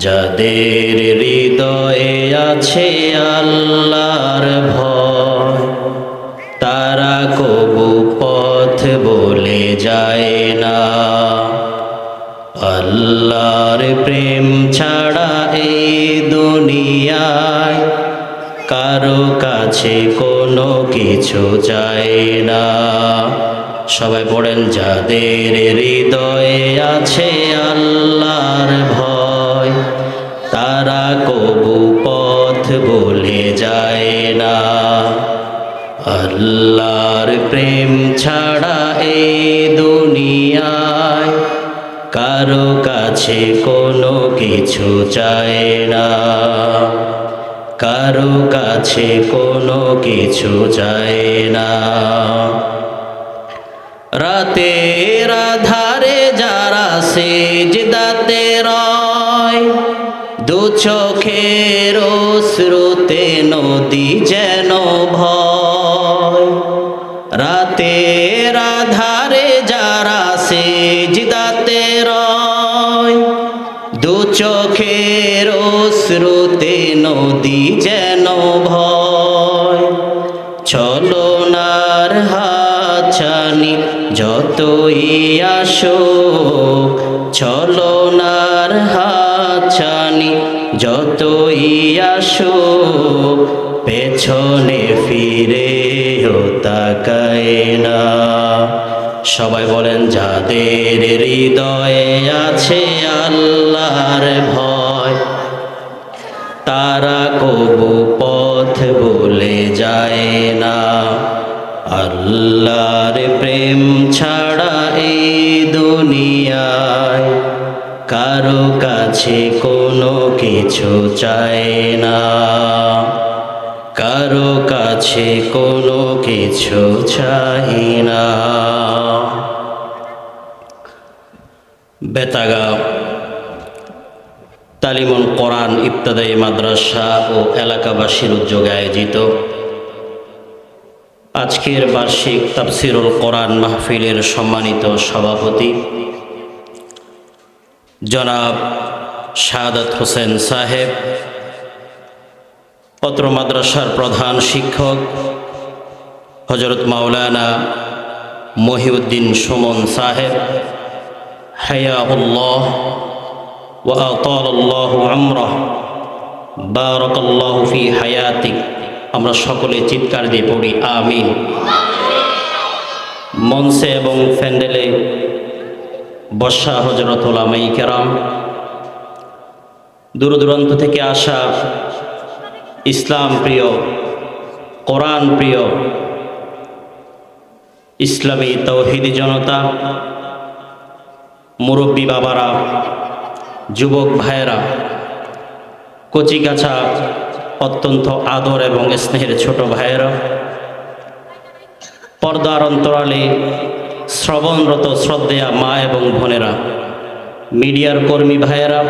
যাদের হৃদয়ে আছে আল্লাহর ভয়, তারা কবু পথ বলে যায় না। আল্লাহর প্রেম ছাড়া এই দুনিয়ায় কারো কাছে কোনো কিছু চায় না। সবাই পড়েন, যাদের হৃদয়ে আছে আল্লাহর ভয়, তারা কবু পথ বলে যায় না। আল্লাহর প্রেম ছাড়া এই দুনিয়ায় কারো কাছে কোনো কিছু চায় না, কারো কাছে কোনো কিছু চায় না। রাতের আধারে যারা সিজদাতে রয়, দু চোখের অশ্রুতে নদী যেন ভয়। রাতের আধারে যারা সিজদাতে রয়, দু চোখের অশ্রুতে নদী যেন ভয়। ছলনার হাতছানি যতই আসুক, ছলনার হাতছানি যতই আসুক, পেছনে ফিরেও তাকায় না। সবাই বলেন, যাদের হৃদয়ে আছে আল্লাহর ভয়, তারা কবু পথ বলে যায় না। আল্লাহর প্রেম ছাড়া এই দুনিয়ায় কারো কাছে কোনো কিছু চায় না, কারো কাছে কোনো কিছু চাই না। বেতাগা তালিমুল কোরআন ইবতদায়ী মাদ্রাসা ও এলাকাবাসীর উদ্যোগে আয়োজিত আজকের বার্ষিক তাফসিরুল কোরআন মাহফিলের সম্মানিত সভাপতি জনাব শাহাদাত হোসেন সাহেব, অত্র মাদ্রাসার প্রধান শিক্ষক হযরত মাওলানা মহিউদ্দিন সুমন সাহেব, হায়াহুল্লাহ ওয়া আতালাল্লাহু আমরাহ, বারাকাল্লাহু ফি হায়াতিক। আমরা সকলে চিৎকার দিয়ে পড়ি আমিন। মঞ্চে এবং প্যান্ডেলে বসা হযরত উলামায়ে কেরাম, দূর দূরান্ত থেকে আসা ইসলাম প্রিয়, কোরআন প্রিয় ইসলামী তৌহিদি জনতা, মুরব্বী বাবারা, যুবক ভাইয়েরা, কচিকাঁচা অত্যন্ত আদর এবং স্নেহের ছোট ভাইয়েরা, পর্দার অন্তরালে শ্রবণরত শ্রদ্ধেয়া মা এবং বোনেরা, মিডিয়ার কর্মী ভাইয়েরা,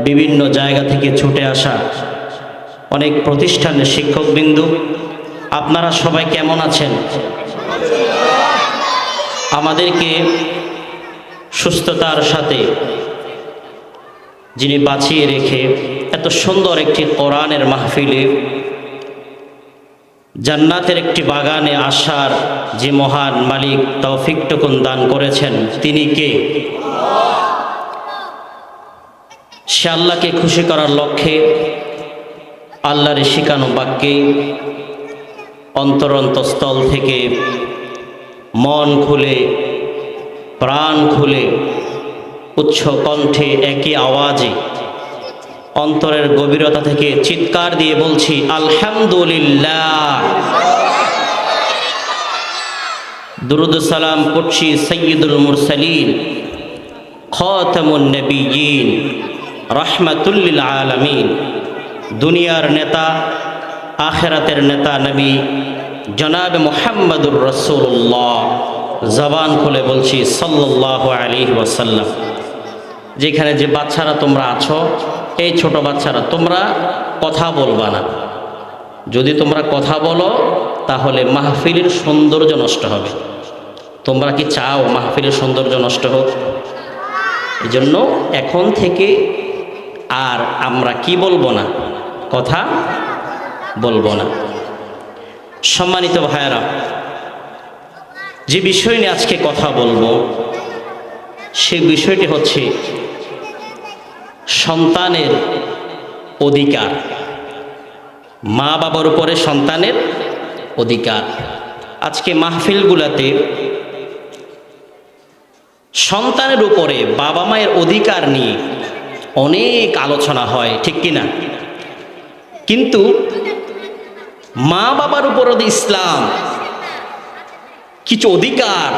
বিভিন্ন জায়গা থেকে ছুটে আসা অনেক প্রতিষ্ঠানের শিক্ষকবৃন্দ, আপনারা সবাই কেমন আছেন? আমাদেরকে সুস্থতার সাথে যিনি বাঁচিয়ে রেখে এত সুন্দর একটি কোরআনের মাহফিলে, জান্নাতের একটি বাগানে আসার যে মহান মালিক তৌফিকটুকুন দান করেছেন, তিনি কে? সে আল্লাহকে খুশি করার লক্ষ্যে আল্লাহর শিখানো বাক্যে অন্তরন্তস্থল থেকে মন খুলে, প্রাণ খুলে, উচ্চ কণ্ঠে একই আওয়াজে অন্তরের গভীরতা থেকে চিৎকার দিয়ে বলছি আলহামদুলিল্লাহ। দুরুদ সালাম পড়ছি সাইয়্যিদুল মুরসালিন, খাতামুন নবিয়্যিন, রাহমাতুল লিল আলামিন, দুনিয়ার নেতা, আখিরাতের নেতা নবী জনাব মুহাম্মদুর রাসূলুল্লাহ। জবান খুলে বলছি সাল্লাল্লাহু আলাইহি ওয়াসাল্লাম। যেখানে যে বাচ্চারা তোমরা আছো, এই ছোট বাচ্চারা, তোমরা কথা বলবা না। যদি তোমরা কথা বলো তাহলে মাহফিলের সৌন্দর্য নষ্ট হবে। তোমরা কি চাও মাহফিলের সৌন্দর্য নষ্ট হোক? এই জন্য এখন থেকে আর আমরা কি বলবো না, কথা বলবো না। সম্মানিত ভাইয়েরা, যে বিষয় নিয়ে আজকে কথা বলবো সে বিষয়টি হচ্ছে সন্তানের অধিকার, মা বাবার উপরে সন্তানের অধিকার। আজকে মাহফিলগুলোতে সন্তানের উপরে বাবা মায়ের অধিকার নিয়ে অনেক আলোচনা হয়, ঠিক কিনা? কিন্তু মা বাবার উপর ইসলাম কিছু অধিকার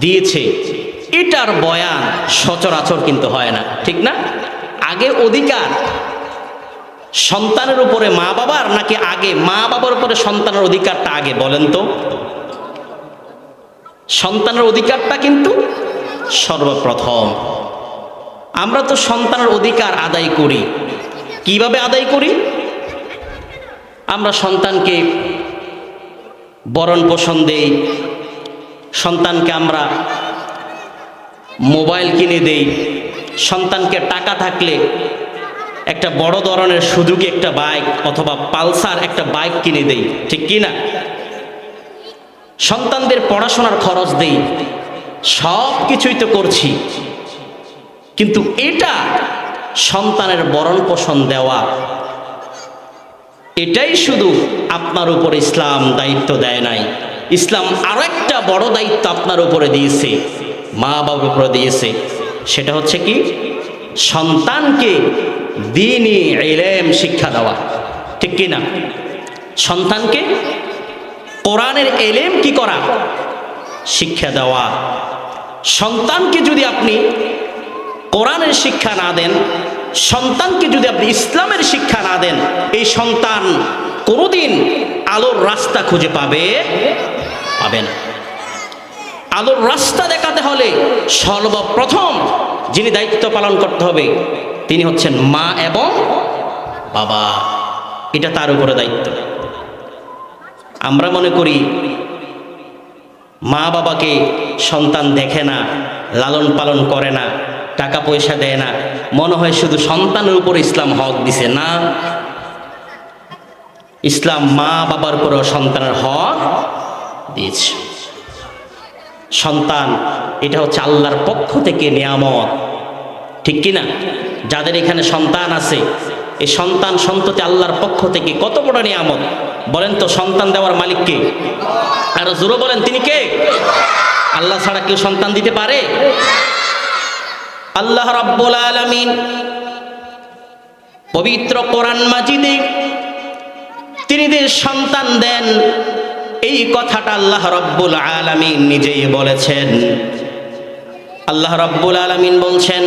দিয়েছে, এটার বয়ান সচরাচর কিন্তু হয় না, ঠিক না? আগে অধিকার সন্তানের উপরে মা বাবার, নাকি আগে মা বাবার উপরে সন্তানের অধিকারটা আগে? বলেন তো। সন্তানের অধিকারটা কিন্তু সর্বপ্রথম। আমরা তো সন্তানের অধিকার আদায় করি, কিভাবে আদায় করি? আমরা সন্তানকে ভরণ পোষণ দেই, সন্তানকে আমরা মোবাইল কিনে দেই, সন্তানকে টাকা থাকলে একটা বড় ধরনের সুজুকি একটা বাইক অথবা পালসার একটা বাইক কিনে দেই, ঠিক কি না? সন্তানদের পড়াশোনার খরচ দেই, সব কিছুই তো করছি। কিন্তু এটা সন্তানের ভরণ পোষণ দেওয়া, এটাই শুধু আপনার উপর ইসলাম দায়িত্ব দেয় নাই। ইসলাম আরো একটা বড় দায়িত্ব আপনার উপরে দিয়েছে, মা বাবার উপরে দিয়েছে। সেটা হচ্ছে কি? সন্তানকে দ্বীনি ইলম শিক্ষা দেওয়া, ঠিক কি না? সন্তানকে কোরআনের ইলম কি করা? শিক্ষা দেওয়া। সন্তানকে যদি আপনি কোরআনের শিক্ষা না দেন, সন্তানকে যদি আপনি ইসলামের শিক্ষা না দেন, এই সন্তান কোনোদিন আলোর রাস্তা খুঁজে পাবে না। আলোর রাস্তা দেখাতে হলে সর্বপ্রথম যিনি দায়িত্ব পালন করতে হবে তিনি হচ্ছেন মা এবং বাবা। এটা তার উপরে দায়িত্ব। আমরা মনে করি মা বাবাকে সন্তান দেখে না, লালন পালন করে না, টাকা পয়সা দেয় না, মনে হয় শুধু সন্তানের উপর ইসলাম হক দিছে। না, ইসলাম মা বাবার উপরেও সন্তানের হক দিয়েছে। সন্তান এটা হচ্ছে আল্লাহর পক্ষ থেকে নিয়ামত, ঠিক কিনা? যাদের এখানে সন্তান আছে, এই সন্তান সন্ততি আল্লাহর পক্ষ থেকে কত বড় নিয়ামত বলেন তো। সন্তান দেওয়ার মালিক কে? আর জোরে বলেন, তিনি কে? আল্লাহ ছাড়া কেউ সন্তান দিতে পারে? আল্লাহ রাব্বুল আলামিন পবিত্র কোরআন মাজিদে তিনি যে সন্তান দেন, এই কথাটা আল্লাহ রাব্বুল আলামিন নিজেই বলেছেন। আল্লাহ রাব্বুল আলামিন বলছেন,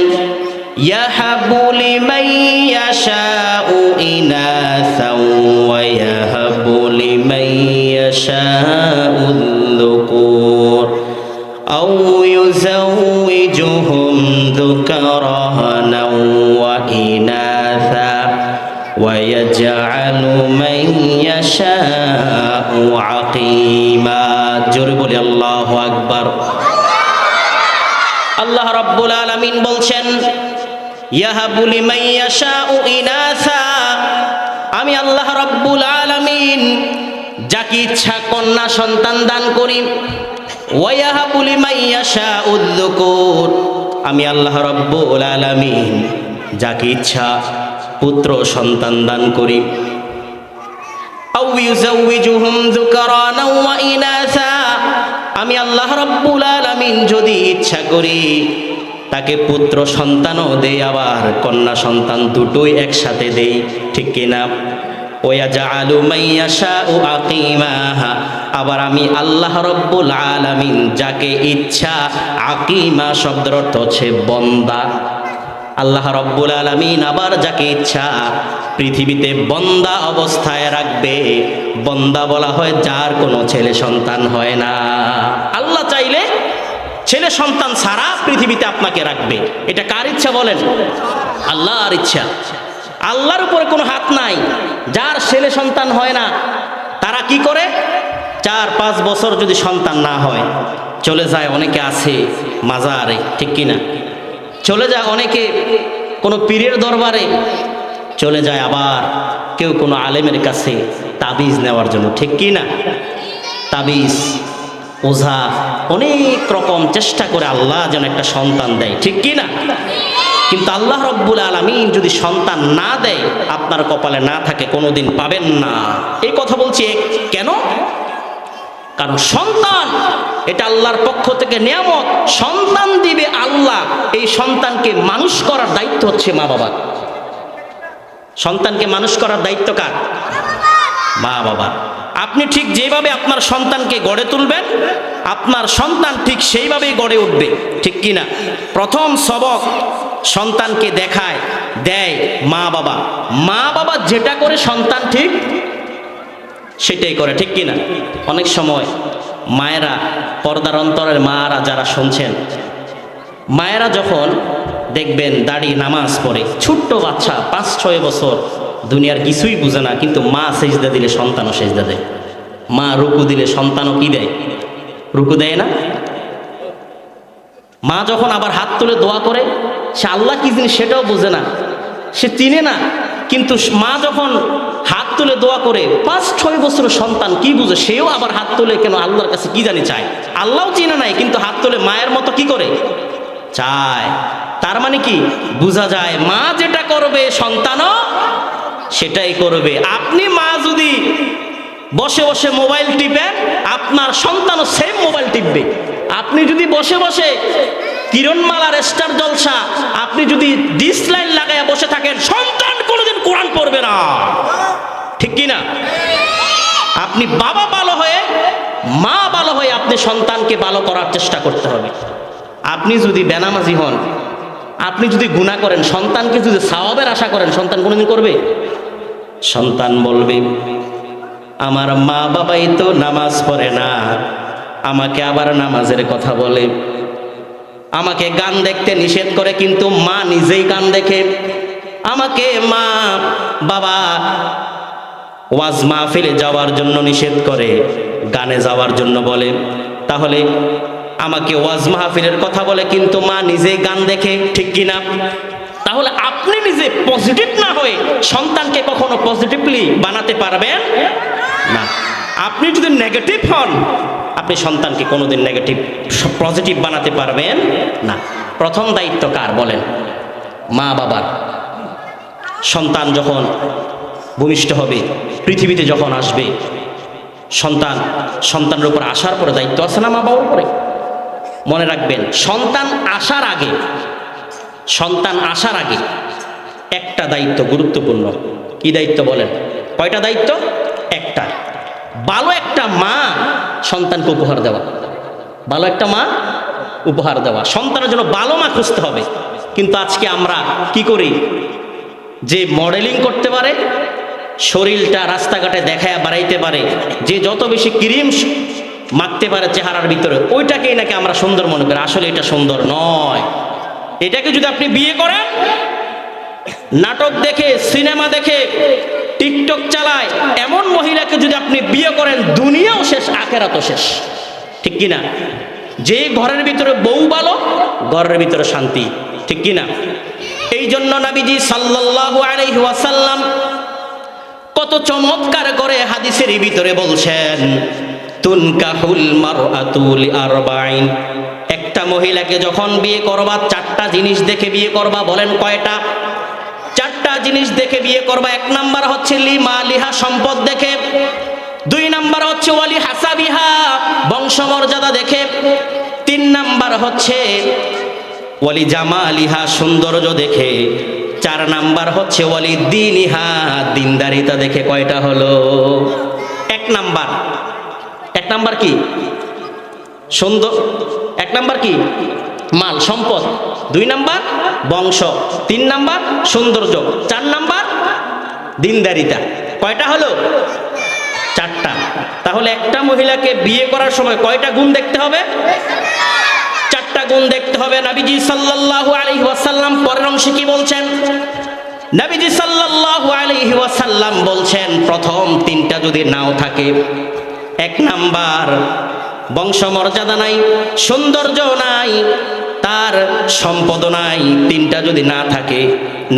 ইয়াহাবু লিমান ইয়াশাউ ইনাসাও ওয়া ইয়াহাবু লিমান ইয়াশাউ যুকুর আও ইউযাউইজুহুম যুকরানা ওয়া ইনাসা ওয়া ইয়াজআলু মান ইয়াশাউ আকিমা। জোরে বলি আল্লাহু আকবার। আল্লাহ রাব্বুল আলামিন বলছেন, ইয়াহাবু লিমান ইয়াশাউ ইনাসা, আমি আল্লাহ রাব্বুল আলামিন যাকে ইচ্ছা কন্যা সন্তান দান করি। ওয়া ইয়াহাবু লিমান ইয়াশাউ যুকুর, আমি আল্লাহ রাব্বুল আলামিন যাকে ইচ্ছা পুত্র সন্তান দান করি। আও ইউযাউইজুহুম যুকরানা ওয়া ইনাসা, আমি আল্লাহ রাব্বুল আলামিন যদি ইচ্ছা করি তাকে পুত্র সন্তানও দেই, আবার কন্যা সন্তান দুটোই একসাথে দেই, ঠিক কিনা? ওয়াজআলু মান ইয়াশাউ আকিমা, আবার আমি আল্লাহ রাব্বুল আলামিন যাকে ইচ্ছা, আকিমা শব্দের অর্থ হচ্ছে বন্দা। আল্লাহ রাব্বুল আলামিন আবার যাকে ইচ্ছা পৃথিবীতে বন্দা অবস্থায় রাখবে। বন্দা বলা হয় যার কোনো ছেলে সন্তান হয় না। আল্লাহ চাইলে ছেলে সন্তান ছাড়া পৃথিবীতে আপনাকে রাখবে। এটা কার ইচ্ছা বলেন? আল্লাহর ইচ্ছা। আল্লাহর উপরে কোনো হাত নাই। যার ছেলে সন্তান হয় না তারা কি করে? 4-5 বছর যদি সন্তান না হয় চলে যায়, অনেকে আছে মাজারে, ঠিক কিনা? চলে যায় অনেকে কোনো পীরের দরবারে, চলে যায় আবার কেউ কোনো আলেমের কাছে তাবিজ নেওয়ার জন্য, ঠিক কি না? তাবিজ, ওঝা, অনেক রকম চেষ্টা করে আল্লাহ যেন একটা সন্তান দেয়, ঠিক কি না? কিন্তু আল্লাহ রব্বুল আলামিন যদি সন্তান না দেয়, আপনার কপালে না থাকে, কোনোদিন পাবেন না। এই কথা বলছি কেন? কারণ সন্তান এটা আল্লাহর পক্ষ থেকে নিয়ামত, সন্তান দিবে আল্লাহ। এই সন্তানকে মানুষ করার দায়িত্ব হচ্ছে মা বাবার। সন্তানকে মানুষ করার দায়িত্ব কার? মা বাবার। আপনি ঠিক যেভাবে আপনার সন্তানকে গড়ে তুলবেন, আপনার সন্তান ঠিক সেইভাবেই গড়ে উঠবে, ঠিক কি না? প্রথম সবক সন্তানকে দেয় মা বাবা। মা বাবা যেটা করে সন্তান ঠিক সেটাই করে, ঠিক কি না? অনেক সময় মায়েরা, পর্দার অন্তরের মারা যারা শুনছেন, মায়েরা যখন দেখবেন দাড়ি নামাজ পড়ে, ছোট্ট বাচ্চা 5-6 বছর, দুনিয়ার কিছুই বুঝে না, কিন্তু মা সেজদা দিলে সন্তানও সেজদা দেয়, মা রুকু দিলে সন্তানও কি দেয়? রুকু দেয় না? মা যখন আবার হাত তুলে দোয়া করে, সে আল্লাহ কি জিনিস সেটাও বোঝে না, সে চিনে না, কিন্তু মা যখন হাত তুলে দোয়া করে, 5-6 বছরের সন্তান কি বুঝে, সেও আবার হাত তুলে কেন আল্লাহর কাছে কি জানি চায়, আল্লাহও চিনে নাই, কিন্তু হাত তুলে মায়ের মতো কি করে চায়। তার মানে কি বোঝা যায়, মা যেটা করবে সন্তানও সেটাই করবে। আপনি মা যদি বসে বসে মোবাইল টিপেন, আপনার সন্তানও সেম মোবাইল টিপবে। আপনি যদি বসে বসে কিরণমালার স্টার জলসা, আপনি যদি ডিসলাইন লাগাইয়া বসে থাকেন, সন্তান কোনোদিন কোরআন পড়বে না, ঠিক কি না? আপনি বাবা ভালো হয়ে, মা ভালো হয়ে আপনি সন্তানকে ভালো করার চেষ্টা করতে হবে। আপনি যদি বেনামাজি হন, আপনি যদি গুনাহ করেন, সন্তানকে যদি সওয়াবের আশা করেন, সন্তান কোনোদিন করবে? সন্তান বলবে, আমার মা বাবাই তো নামাজ পড়ে না, আমাকে আবার নামাজের কথা বলে, আমাকে গান দেখতে নিষেধ করে, কিন্তু মা নিজেই গান দেখে। আমাকে মা বাবা ওয়াজ মাহফিলে যাওয়ার জন্য নিষেধ করে, গানে যাওয়ার জন্য বলে। তাহলে আমাকে ওয়াজ মাহফিলের কথা বলে, কিন্তু মা নিজেই গান দেখে, ঠিক কিনা? তাহলে আপনি নিজে পজিটিভ না হয়ে সন্তানকে কখনো পজিটিভলি বানাতে পারবেন না। আপনি যদি নেগেটিভ হন, আপনি সন্তানকে কোনোদিন পজিটিভ বানাতে পারবেন না। প্রথম দায়িত্ব কার বলেন? মা বাবার। সন্তান যখন ভূমিষ্ঠ হবে, পৃথিবীতে যখন আসবে, সন্তানের উপর আসার পরে দায়িত্ব আছে না মা বাবার উপরে? মনে রাখবেন, সন্তান আসার আগে একটা দায়িত্ব গুরুত্বপূর্ণ। কি দায়িত্ব বলেন? কয়টা দায়িত্ব? একটা। ভালো একটা মা সন্তানকে উপহার দেওয়া, ভালো একটা মা উপহার দেওয়া। সন্তানের জন্য ভালো মা খুঁজতে হবে। কিন্তু আজকে আমরা কি করি? যে মডেলিং করতে পারে, শরীরটা রাস্তাঘাটে দেখায় বাড়াইতে পারে, যে যত বেশি ক্রিম মাখতে পারে চেহারার ভিতরে, ওইটাকেই নাকি আমরা সুন্দর মনে করি। আসলে এটা সুন্দর নয়। এটাকে যদি আপনি বিয়ে করেন, নাটক দেখে, সিনেমা দেখে, টিকটক চালায় এমন মহিলাকে যদি আপনি বিয়ে করেন, দুনিয়াও শেষ, আখেরাতও শেষ, ঠিক কিনা? যে ঘরের ভিতরে বউ ভালো, ঘরের ভিতরে শান্তি, ঠিক কিনা? এই জন্য নবীজি সাল্লাল্লাহু আলাইহি ওয়াসাল্লাম কত চমৎকার করে হাদিসের ভিতরে বলছেন, তুনকাহুল মারআতু লিআরবাইন। একটা মহিলাকে যখন বিয়ে করবা, 4টা জিনিস দেখে বিয়ে করবা। বলেন কয়টা? 4টা জিনিস দেখে বিয়ে করবা। 1 নাম্বার হচ্ছে লিমালিহা, সম্পদ দেখে। 2 নাম্বার হচ্ছে ওয়ালি হাসাবিহা, বংশমর্যাদা দেখে। 3 নাম্বার হচ্ছে ওয়ালি জামালিহা, সৌন্দর্য দেখে। 4 নাম্বার হচ্ছে ওয়ালি দীনিহা, দিনদারিতা দেখে। কয়টা হলো? 1 নাম্বার কি? সুন্দর। 1 নাম্বার কি? মাল সম্পদ। 2 নাম্বার বংশ। 3 নাম্বার সৌন্দর্য। 4 নাম্বার দিনদারিতা। কয়টা হলো? 4টা। তাহলে একটা মহিলাকে বিয়ে করার সময় কয়টা গুণ দেখতে হবে? 4টা গুণ দেখতে হবে। নবীজি সাল্লাল্লাহু আলাইহি ওয়াসাল্লাম পরের অংশে কি বলছেন? নবীজি সাল্লাল্লাহু আলাইহি ওয়াসাল্লাম বলছেন, প্রথম 3টা যদি নাও থাকে, 1 নাম্বার বংশমর্যাদা নাই, সৌন্দর্য নাই, তার সম্পদ নাই, তিনটা যদি না থাকে,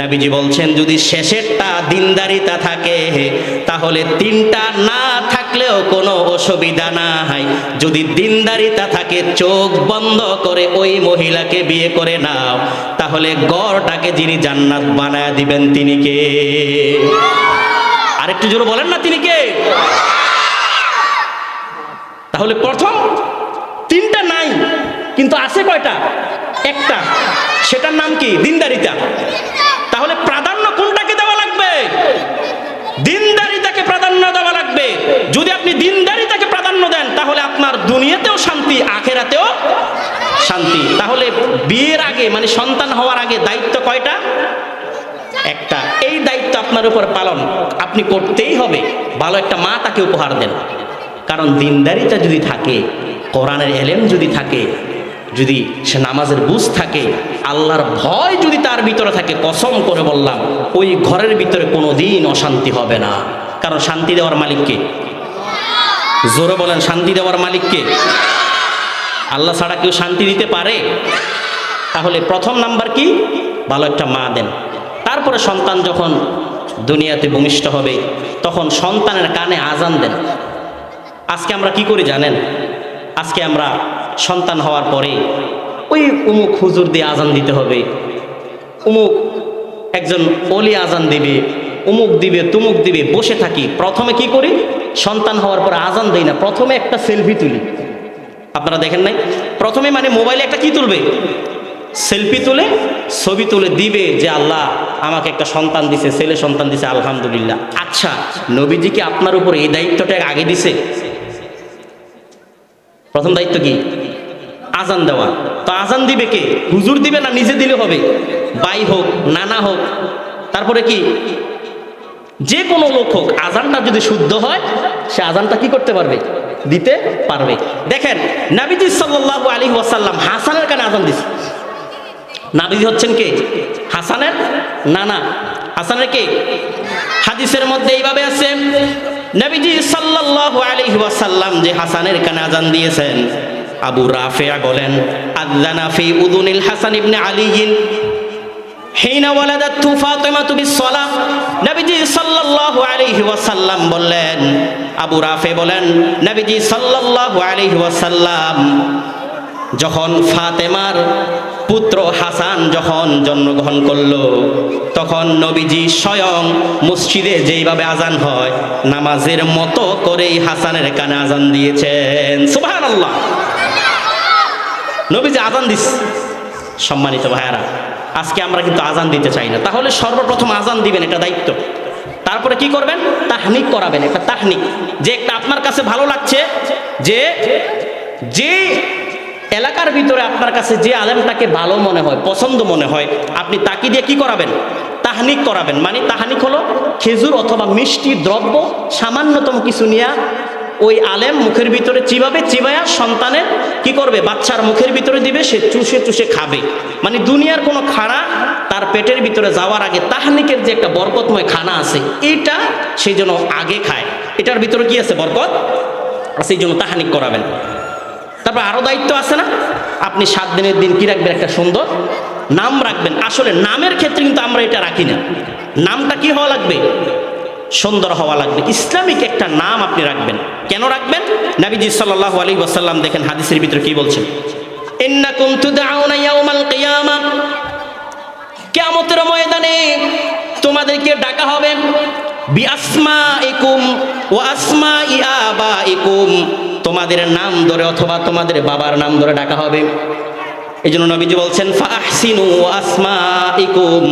নবীজি বলছেন যদি শেষেরটা দিনদারিতা থাকে তাহলে তিনটা না থাকলেও কোনো অসুবিধা নাই। যদি দিনদারিতা থাকে চোখ বন্ধ করে ওই মহিলাকে বিয়ে করে নাও, তাহলে গড়টাকে যিনি জান্নাত বানায় দিবেন তিনি কে? আরেকটু জোরে বলেন না, তিনি কে? তাহলে প্রথম তিনটা নাই, কিন্তু আছে কয়টা? একটা, সেটার নাম কি? দিনদারিতা। তাহলে প্রাধান্য কোনটাকে দেওয়া লাগবে? দিনদারিতাকে প্রাধান্য দেওয়া লাগবে। যদি আপনি দিনদারিতাকে প্রাধান্য দেন তাহলে আপনার দুনিয়াতেও শান্তি, আখেরাতেও শান্তি। তাহলে বিয়ের আগে মানে সন্তান হওয়ার আগে দায়িত্ব কয়টা? একটা। এই দায়িত্ব আপনার উপর পালন আপনি করতেই হবে। ভালো একটা মা তাকে উপহার দেন, কারণ দিনদারিতা যদি থাকে, কোরআনের এলেম যদি থাকে, যদি সে নামাজের বুঝ থাকে, আল্লাহর ভয় যদি তার ভিতরে থাকে, কসম করে বললাম ওই ঘরের ভিতরে কোনো দিন অশান্তি হবে না। কারণ শান্তি দেওয়ার মালিককে? জোরে বলেন, শান্তি দেওয়ার মালিককে? আল্লাহ ছাড়া কেউ শান্তি দিতে পারে? তাহলে প্রথম নাম্বার কি? ভালো একটা মা দেন। তারপরে সন্তান যখন দুনিয়াতে ভূমিষ্ঠ হবে তখন সন্তানের কানে আজান দেন। আজকে আমরা কি করি জানেন? আজকে আমরা সন্তান হওয়ার পরে ওই উমুক হুজুর দিয়ে আজান দিতে হবে, উমুক একজন ওলি আজান দিবে, উমুক দিবে, তুমুক দিবে, বসে থাকি। প্রথমে কি করি? সন্তান হওয়ার পরে আজান দেই না, প্রথমে একটা সেলফি তুলি। আপনারা দেখেন নাই? প্রথমে মানে মোবাইলে একটা কি তুলবে? সেলফি তুলে ছবি তুলে দিবে যে আল্লাহ আমাকে একটা সন্তান দিছে, ছেলে সন্তান দিছে, আলহামদুলিল্লাহ। আচ্ছা, নবীজি কি আপনার উপর এই দায়িত্বটা আগে দিছে? প্রথম দায়িত্ব কি? আজান দেওয়া। তো আজান দিবে কে? হুজুর দিবে না নিজে দিলে হবে? ভাই হোক, নানা হোক, তারপরে কি যে কোনো লোক হোক, আজানটা যদি শুদ্ধ হয় সে আজানটা কি করতে পারবে? দিতে পারবে। দেখেন নবীজি সাল্লাল্লাহু আলাইহি ওয়াসাল্লাম হাসানের কানে আজান দিছে। নবীজি হচ্ছেন কে? হাসানের নানা। হাসানের কে? হাদিসের মধ্যে এইভাবে আছে, নবীজি সাল্লাল্লাহু আলাইহি ওয়াসাল্লাম যে হাসানের কানে আজান দিয়েছেন, আবু রাফিয়া বলেন আযানা ফি উযুনিল হাসান ইবনে আলীন হিনা ওয়ালাদাতু ফাতিমাতু বিসসালাহ। নবীজি সাল্লাল্লাহু আলাইহি ওয়াসাল্লাম বললেন, আবু রাফি বলেন নবীজি সাল্লাল্লাহু আলাইহি ওয়াসাল্লাম যখন ফাতেমার পুত্র হাসান যখন জন্মগ্রহণ করলো, তখন নবীজি স্বয়ং মসজিদে যেইভাবে আজান হয় নামাজের মতো করেই হাসানের কানে আজান দিয়েছেন। সুবহানাল্লাহ। নবীজি আজান দিস। সম্মানিত ভাইয়ারা, আজকে আমরা কিন্তু আজান দিতে চাই না। তাহলে সর্বপ্রথম আজান দিবেন, এটা দায়িত্ব। তারপরে কি করবেন? তাহনিক করাবেন। একটা তাহনিক, যে একটা আপনার কাছে ভালো লাগছে, যে যে এলাকার ভিতরে আপনার কাছে যে আলেমটাকে ভালো মনে হয়, পছন্দ মনে হয়, আপনি তাকে দিয়ে কি করাবেন? তাহনিক করাবেন। মানে তাহনিক হলো খেজুর অথবা মিষ্টি দ্রব্য সামান্যতম কিছু নিয়ে ওই আলেম মুখের ভিতরে চিবায়া সন্তানের কি করবে? বাচ্চার মুখের ভিতরে দিবে, সে চুষে চুষে খাবে। মানে দুনিয়ার কোনো খানা তার পেটের ভিতরে যাওয়ার আগে তাহনিকের যে একটা বরকতময় খানা আছে, এইটা সেই জন্য আগে খায়। এটার ভিতরে কি আছে? বরকত। সেই জন্য তাহনিক করাবেন। তারপর আরো দায়িত্ব আছে না? আপনি 7 দিনের দিন কি রাখবেন? একটা সুন্দর নাম রাখবেন। আসলে নামের ক্ষেত্রে কিন্তু আমরা এটা রাখি না। নামটা কি হওয়া লাগবে? সুন্দর হওয়া লাগবে। ইসলামিক একটা নাম আপনি রাখবেন। কেন রাখবেন? নবীজি সাল্লাল্লাহু আলাইহি ওয়াসাল্লাম দেখেন হাদিসের ভিতরে কি বলছেন, ইন্নাকুম তুদআউনা ইয়াউমাল কিয়ামাহ, কিয়ামতের ময়দানে তোমাদেরকে ডাকা হবে বিআসমাইকুম ওয়া আসমাই আবাইকুম, তোমাদের নাম ধরে অথবা তোমাদের বাবার নাম ধরে ডাকা হবে। এই জন্য নবীজি বলছেন ফাহসিনু আসমাইকুম,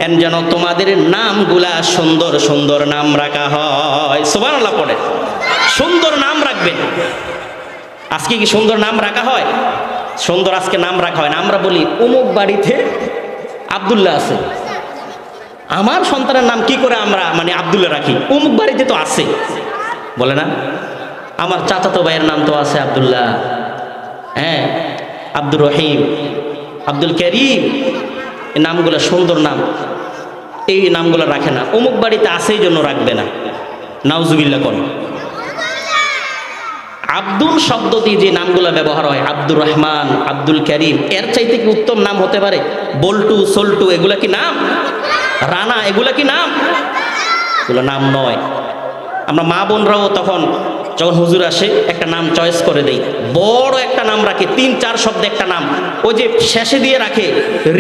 এন যেন তোমাদের নামগুলা সুন্দর সুন্দর নাম রাখা হয়। সুবহানাল্লাহ পড়ে। সুন্দর নাম রাখবেন। আজকে কি সুন্দর নাম রাখা হয়? সুন্দর আজকে নাম রাখা হয় না। আমরা বলি অমুক বাড়িতে আব্দুল্লাহ আছে, আমার সন্তানের নাম কি করে আমরা মানে আব্দুল্লাহ রাখি? অমুক বাড়িতে তো আছে, বলে না? আমার চাচাতো ভাইয়ের নাম তো আছে আব্দুল্লাহ, হ্যাঁ, আব্দুর রহিম, আব্দুল করিম, এই নামগুলো সুন্দর নাম। এই নামগুলো রাখে না। অমুক বাড়িতে আছে এই জন্য রাখবে না। নাউজুবিল্লাহ করো। আব্দুল শব্দ দিয়ে যে নামগুলো ব্যবহার হয়, আব্দুর রহমান, আব্দুল করিম, এর চাইতে কি উত্তম নাম হতে পারে? বল্টু, সল্টু এগুলা কি নাম? রানা এগুলা কি নাম? এগুলো নাম নয়। আমরা মা বোনরাও তখন যখন হুজুর আসে একটা নাম চয়েস করে দেই, বড় একটা নাম রাখে, 3-4 শব্দ একটা নাম, ওই যে শেষে দিয়ে রাখে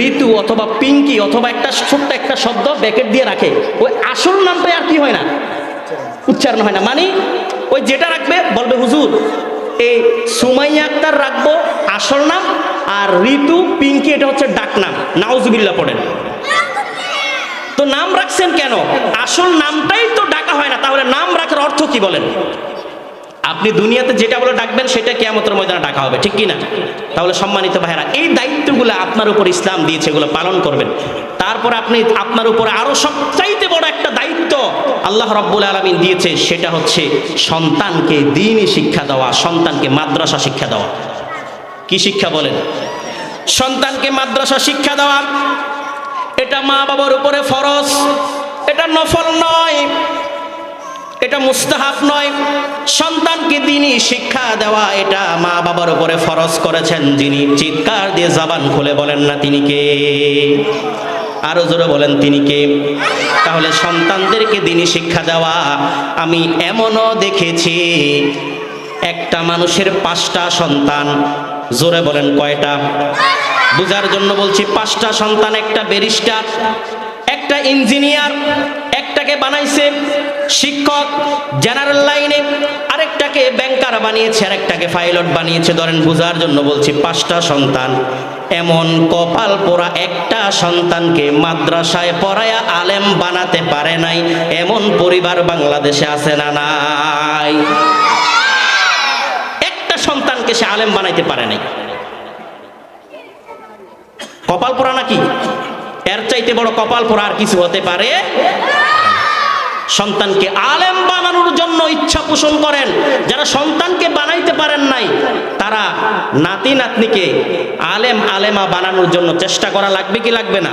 ঋতু অথবা পিঙ্কি অথবা একটা ছোট্ট একটা শব্দ ব্যাকেট দিয়ে রাখে, ওই আসল নামটা আর কি হয় না, উচ্চারণ হয় না। মানে ওই যেটা রাখবে বলবে হুজুর এই সুমাইয়া আক্তার রাখবো আসল নাম, আর ঋতু পিঙ্কি এটা হচ্ছে ডাক নাম। নাউজুবিল্লাহ পড়েন। তো নাম রাখছেন কেন? আসল নামটাই তো ডাকা হয় না, তাহলে নাম রাখার অর্থ কি বলেন? আপনি দুনিয়াতে যেটা বলে ডাকবেন সেটা কিয়ামতের ময়দানে ডাকা হবে, ঠিক কি না? তাহলে সম্মানিত ভাইরা, এই দায়িত্বগুলো আপনার উপর ইসলাম দিয়েছে, এগুলো পালন করবেন। তারপর আপনি আপনার উপরে আরো সবচাইতে বড় একটা দায়িত্ব আল্লাহ রাব্বুল আলামিন দিয়েছে, সেটা হচ্ছে সন্তানকে দ্বীনি শিক্ষা দেওয়া, সন্তানকে মাদ্রাসা শিক্ষা দেওয়া। কি শিক্ষা বলেন? সন্তানকে মাদ্রাসা শিক্ষা দেওয়া। এটা মা বাবার উপরে ফরজ, এটা নফল নয়, এটা মুস্তাহাব নয়। সন্তানকে দ্বীনি শিক্ষা দেওয়া এটা মা বাবার উপরে ফরজ করেছেন যিনি। চিৎকার দিয়ে জবান খুলে বলেন না তিনি কে? আরো জোরে বলেন তিনি কে? তাহলে সন্তানদেরকে দ্বীনি শিক্ষা দেওয়া। আমি এমনও দেখেছি একটা মানুষের 5টা সন্তান। জোরে বলেন কয়টা? বুঝার জন্য বলছি, 5টা সন্তান। একটা ব্যারিস্টার, একটা ইঞ্জিনিয়ার, একটাকে বানাইছে শিক্ষক জেনারেল লাইনে, আরেকটাকে ব্যাংকার বানিয়েছে, আরেকটাকে পাইলট বানিয়েছে। ধরেন বুঝার জন্য বলছি, 5টা সন্তান। এমন কপাল পোড়া একটা সন্তানকে মাদ্রাসায় পড়ায়া আলেম বানাতে পারে নাই, এমন পরিবার বাংলাদেশে আছে না নাই? একটা সন্তানকে সে আলেম বানাইতে পারে নাই। কপাল পোড়া নাকি? এর চাইতে বড় কপাল পোড়া আর কিছু হতে পারে? সন্তানকে আলেম বানানোর জন্য ইচ্ছা পোষণ করেন। যারা সন্তানকে বানাইতে পারেন নাই, তারা নাতি নাতনিকে আলেম আলেমা বানানোর জন্য চেষ্টা করা লাগবে কি লাগবে না?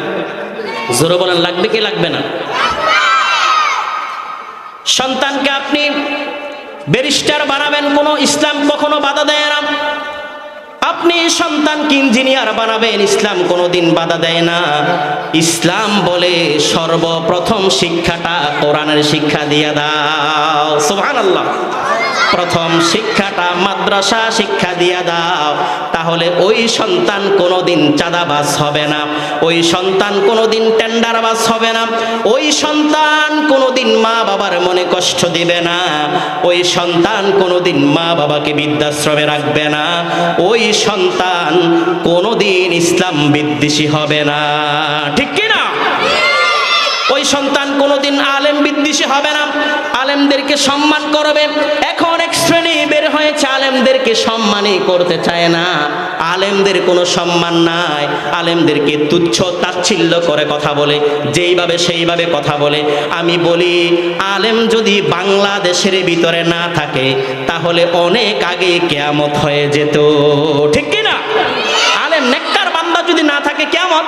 জোরে বলেন, লাগবে কি লাগবে না? সন্তানকে আপনি ব্যারিস্টার বানাবেন, কোনো ইসলাম কখনো বাধা দেয় না। আপনি সন্তানকে ইঞ্জিনিয়ার বানাবেন, ইসলাম কোনোদিন বাধা দেয় না। ইসলাম বলে সর্বপ্রথম শিক্ষাটা কোরআনের শিক্ষা দিয়ে দাও। সুবহানাল্লাহ। প্রথম শিক্ষাটা মাদ্রাসা শিক্ষা দিয়ে দাও, তাহলে ওই সন্তান কোনোদিন চাঁদাবাজ হবে না, ওই সন্তান কোনোদিন টেন্ডারবাজ হবে না, ওই সন্তান কোনোদিন মা বাবার মনে কষ্ট দিবে না, ওই সন্তান কোনোদিন মা বাবাকে বৃদ্ধাশ্রমে রাখবে না, ওই সন্তান কোনোদিন ইসলাম বিদ্বেষী হবে না, ঠিক কি না? ওই সন্তান কোনোদিন আলেম বিদ্বেষী হবে না, আলেমদেরকে সম্মান করবে। এখন এক শ্রেণী বের হয়েছে আলেমদেরকে সম্মানই করতে চায় না, আলেমদের কোনো সম্মান নাই, আলেমদেরকে তুচ্ছ তাচ্ছিল্য করে কথা বলে, যেইভাবে সেইভাবে কথা বলে। আমি বলি, আলেম যদি বাংলাদেশের ভিতরে না থাকে তাহলে অনেক আগে কিয়ামত হয়ে যেত, ঠিক কি না? আলেম নেককার বান্দা যদি না থাকে কিয়ামত,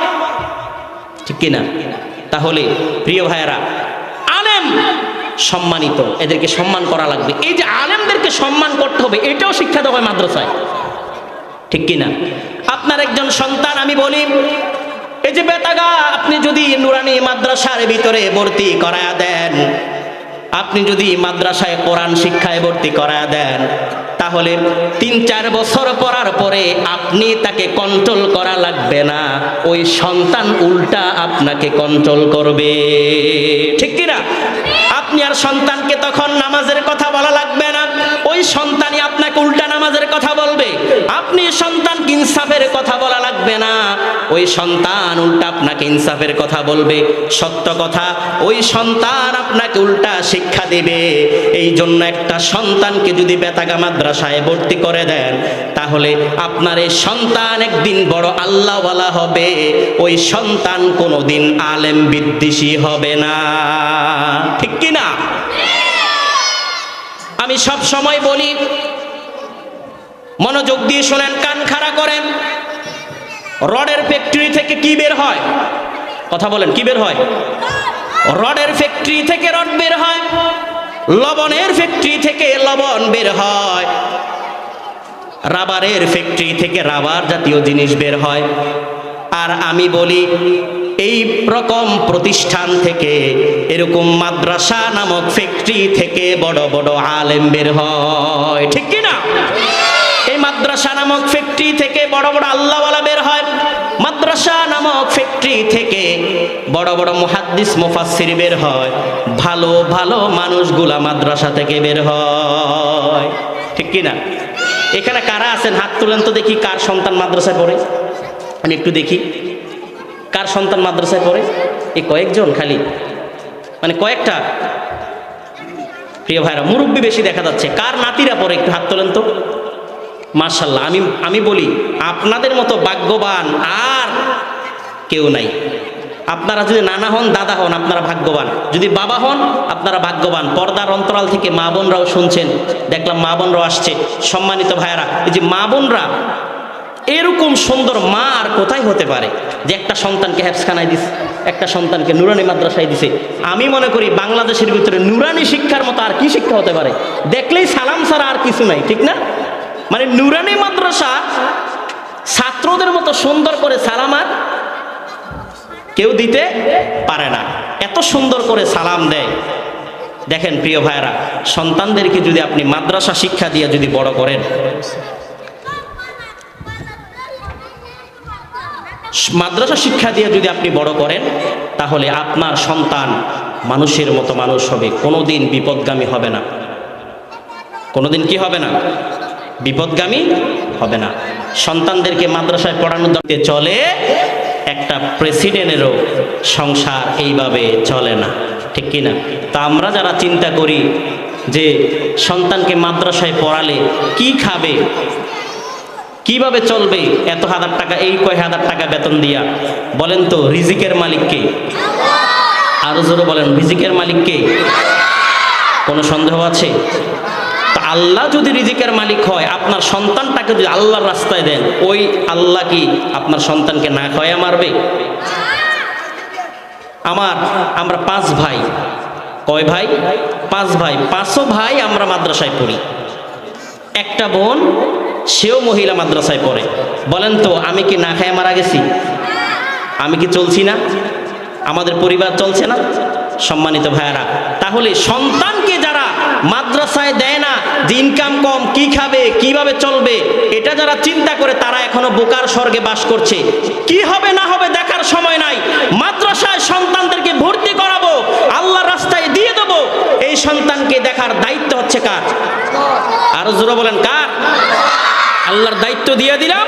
ঠিক কি না? তাহলে প্রিয় ভাইয়েরা, আলেম সম্মানিত, এদেরকে সম্মান করা লাগবে। এই যে আলেমদেরকে সম্মান করতে হবে, এটাও শিক্ষা দেওয়া হয় মাদ্রাসায়, ঠিক কি না? আপনার একজন সন্তান, আমি বলি, এই যে বেতাগা আপনি যদি নুরানি মাদ্রাসার ভিতরে ভর্তি করায়া দেন, আপনি যদি মাদ্রাসায় কোরআন শিক্ষায় ভর্তি করায়া দেন, তাহলে 3-4 বছর পড়ার পরে আপনি তাকে কন্ট্রোল করা লাগবে না, ওই সন্তান উল্টা আপনাকে কন্ট্রোল করবে, ঠিক কি না? আপনি আর সন্তানকে তখন নামাজের কথা বলা লাগবে না, ওই সন্তানই আপনাকে উল্টা নামাজের কথা বলবে। আপনি সন্তানকে ইনসাফের কথা বলা লাগবে না, ওই সন্তান উল্টা আপনাকে ইনসাফের কথা বলবে, সত্য কথা। ওই সন্তান আপনাকে উল্টা শিক্ষা দিবে। এই জন্য একটা সন্তানকে যদি বেতাগা মাদ্রাসায় ভর্তি করে দেন, তাহলে আপনার এই সন্তান একদিন বড় আল্লাহওয়ালা হবে, ওই সন্তান কোনোদিন আলেম বিদ্বেষী হবে না, ঠিক কি না? আমি সব সময় বলি, মনোযোগ দিয়ে শোনেন, কান খাড়া করেন। রডের ফ্যাক্টরি থেকে কি বের হয়? কথা বলেন, কি বের হয়? রডের ফ্যাক্টরি থেকে রড বের হয়, লবণের ফ্যাক্টরি থেকে লবণ বের হয়, রাবারের ফ্যাক্টরি থেকে রাবার জাতীয় জিনিস বের হয়। আর আমি বলি এই রকম প্রতিষ্ঠান থেকে, এরকম মাদ্রাসা নামক ফ্যাক্টরি থেকে বড় বড় আলেম বের হয়, ঠিক কি না? এই মাদ্রাসা নামক ফ্যাক্টরি থেকে বড় বড় আল্লাহওয়ালা বের হয়। মাদ্রাসা নামক ফ্যাক্টরি থেকে বড় বড় মুহাদ্দিস মুফাসসির বের হয়। ভালো ভালো মানুষগুলা মাদ্রাসা থেকে বের হয়, ঠিক কি না? এখানে কারা আছেন হাত তুলেন তো দেখি, কার সন্তান মাদ্রাসায় পড়ে? আমি একটু দেখি কার সন্তান মাদ্রাসায় পড়ে। এই কয়েকজন খালি, মানে কয়েকটা। প্রিয় ভাইরা, মুরব্বী বেশি দেখা যাচ্ছে। কার নাতিরা পড়ে একটু হাত তোলেন তো। মাশাআল্লাহ। আমি বলি আপনাদের মতো ভাগ্যবান আর কেউ নাই। আপনারা যদি নানা হন, দাদা হন, আপনারা ভাগ্যবান। যদি বাবা হন, আপনারা ভাগ্যবান। পর্দার অন্তরাল থেকে মা বোনরাও শুনছেন, দেখলাম মা বোনরাও আসছে। সম্মানিত ভাইয়ারা, এই যে মা বোনরা, এরকম সুন্দর মা আর কোথায় হতে পারে যে একটা সন্তানকে হেফজখানায় দিছে, একটা সন্তানকে নুরানি মাদ্রাসায় দিছে। আমি মনে করি বাংলাদেশের ভিতরে নুরানি শিক্ষার মতো আর কি শিক্ষা হতে পারে? দেখলেই সালাম ছাড়া আর কিছু নাই, ঠিক না? মানে নুরানি মাদ্রাসা ছাত্রদের মতো সুন্দর করে সালাম আর কেউ দিতে পারে না, এত সুন্দর করে সালাম দেয়। দেখেন প্রিয় ভাইয়েরা, সন্তানদেরকে যদি আপনি মাদ্রাসা শিক্ষা দিয়ে যদি বড় করেন, মাদ্রাসা শিক্ষা দিয়ে যদি আপনি বড় করেন, তাহলে আপনার সন্তান মানুষের মতো মানুষ হবে, কোনোদিন বিপদগামী হবে না। কোনোদিন কি হবে না? বিপদগামী হবে না। সন্তানদেরকে মাদ্রাসায় পড়ানোর দিকে চলে, একটা প্রেসিডেন্টেরও সংসার এইভাবে চলে না, ঠিক কি না? তা আমরা যারা চিন্তা করি যে সন্তানকে মাদ্রাসায় পড়ালে কি খাবে, কিভাবে চলবে, এত হাজার টাকা, এই কয় হাজার টাকা বেতন দিয়া, বলেন তো রিজিকের মালিক কে? আরো জোরে বলেন, রিজিকের মালিক কে? কোনো সন্দেহ আছে? তা আল্লাহ যদি রিজিকের মালিক হয়, আপনার সন্তানটাকে যদি আল্লাহর রাস্তায় দেন, ওই আল্লাহ কি আপনার সন্তানকে না খাওয়া মারবে? আমরা 5 ভাই। কয় ভাই? 5 ভাই। 5 ভাই আমরা মাদ্রাসায় পড়ি। একটা বোন, সেও মহিলা মাদ্রাসায় পড়ে। বলেন তো আমি কি না খায় মারা গেছি? আমি কি চলছি না? আমাদের পরিবার চলছে না? সম্মানিত ভাইয়ারা, তাহলে সন্তানকে যারা মাদ্রাসায় দেয় না, যে ইনকাম কম, কি খাবে, কিভাবে চলবে, এটা যারা চিন্তা করে, তারা এখনো বোকার স্বর্গে বাস করছে। কি হবে না হবে দেখার সময় নাই। মাদ্রাসায় সন্তানদেরকে ভর্তি করাবো, আল্লাহর রাস্তায় দিয়ে দেবো, এই সন্তানকে দেখার দায়িত্ব হচ্ছে কার? আরো জোরে বলেন, কার? আল্লাহর দায়িত্ব দিয়ে দিলাম।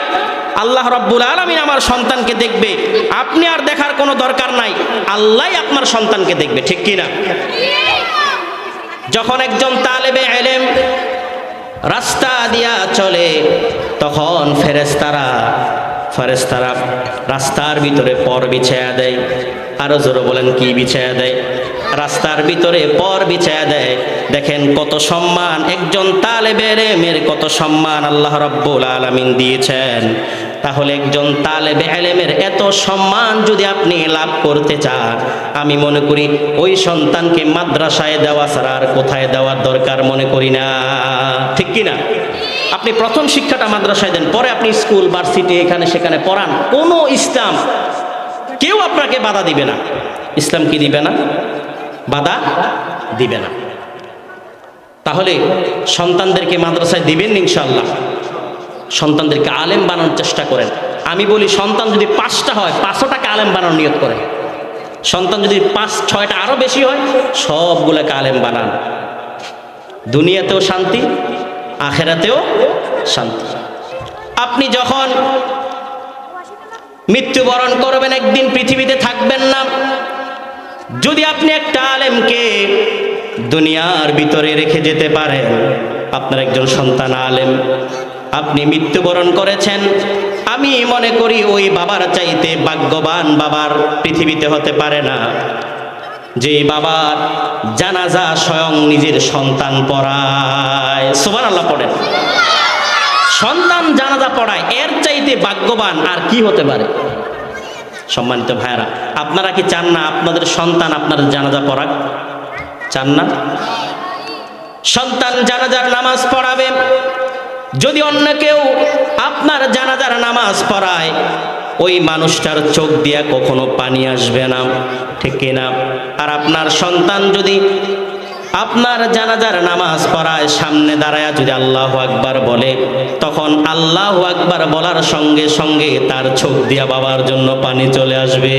আল্লাহ রাব্বুল আলামিন আমার সন্তানকে দেখবে, আপনি আর দেখার কোনো দরকার নাই, আল্লাহই আপনার সন্তানকে দেখবে, ঠিক কি না? যখন একজন তালেবে ইলম রাস্তা দিয়া চলে, তখন ফেরেশতারা রাস্তার ভিতরে পর বিছায়া দেয়। আরো জোরে বলেন, কি বিছায়া দেয়? রাস্তার ভিতরে পর বিছায়া দেয়। দেখেন কত সম্মান একজন তালেবে ইলমের, কত সম্মান আল্লাহ রাব্বুল আলামিন দিয়েছেন। তাহলে একজন তালেবে ইলমের এত সম্মান যদি আপনি লাভ করতে চান, আমি মনে করি ওই সন্তানকে মাদ্রাসায় দেওয়া ছাড়া আর কোথায় দেওয়ার দরকার মনে করি না, ঠিক কি না? আপনি প্রথম শিক্ষাটা মাদ্রাসায় দেন, পরে আপনি স্কুল, ভার্সিটি, এখানে সেখানে পড়ান। কোনো ইসলাম কেউ আপনাকে বাধা দিবে না। ইসলাম কি দিবে না? বাধা দিবে না। তাহলে সন্তানদেরকে মাদ্রাসায় দিবেন ইনশাআল্লাহ। সন্তানদেরকে আলেম বানানোর চেষ্টা করেন। আমি বলি সন্তান যদি 5টা হয়, 5টাকে আলেম বানানোর নিয়ত করেন। সন্তান যদি 5-6টা আরো বেশি হয়, সবগুলোকে আলেম বানান। দুনিয়াতেও শান্তি, আখেরাতেও শান্তি। আপনি যখন মৃত্যুবরণ করবেন, একদিন পৃথিবীতে থাকবেন না, যদি আপনি একটা আলেমকে দুনিয়ার ভিতরে রেখে যেতে পারেন, আপনার একজন সন্তান আলেম, আপনি মৃত্যুবরণ করেছেন, আমি মনে করি ওই বাবার চাইতে ভাগ্যবান বাবার পৃথিবীতে হতে পারে না, যে বাবার জানাজা স্বয়ং নিজের সন্তান পড়ায়। সুবহানাল্লাহ পড়েন। সন্তান জানাজা পড়ায়, এর চাইতে ভাগ্যবান আর কি হতে পারে? সম্মানিত ভাইরা, আপনারা কি চান না আপনাদের সন্তান আপনাদের জানাজা পড়াক? চান না? সন্তান জানাজার নামাজ পড়াবে, যদি অন্য কেউ আপনার জানাজার নামাজ পড়ায়, ওই মানুষটার চোখ দিয়া কখনো পানি আসবে না, ঠিক কিনা? আর আপনার সন্তান যদি আপনার জানাজার নামাজ পড়ায়, সামনে দাঁড়ায় যদি আল্লাহু আকবার বলে, তখন আল্লাহু আকবার বলার সঙ্গে সঙ্গে তার চোখ দিয়া বাবার জন্য পানি চলে আসবে।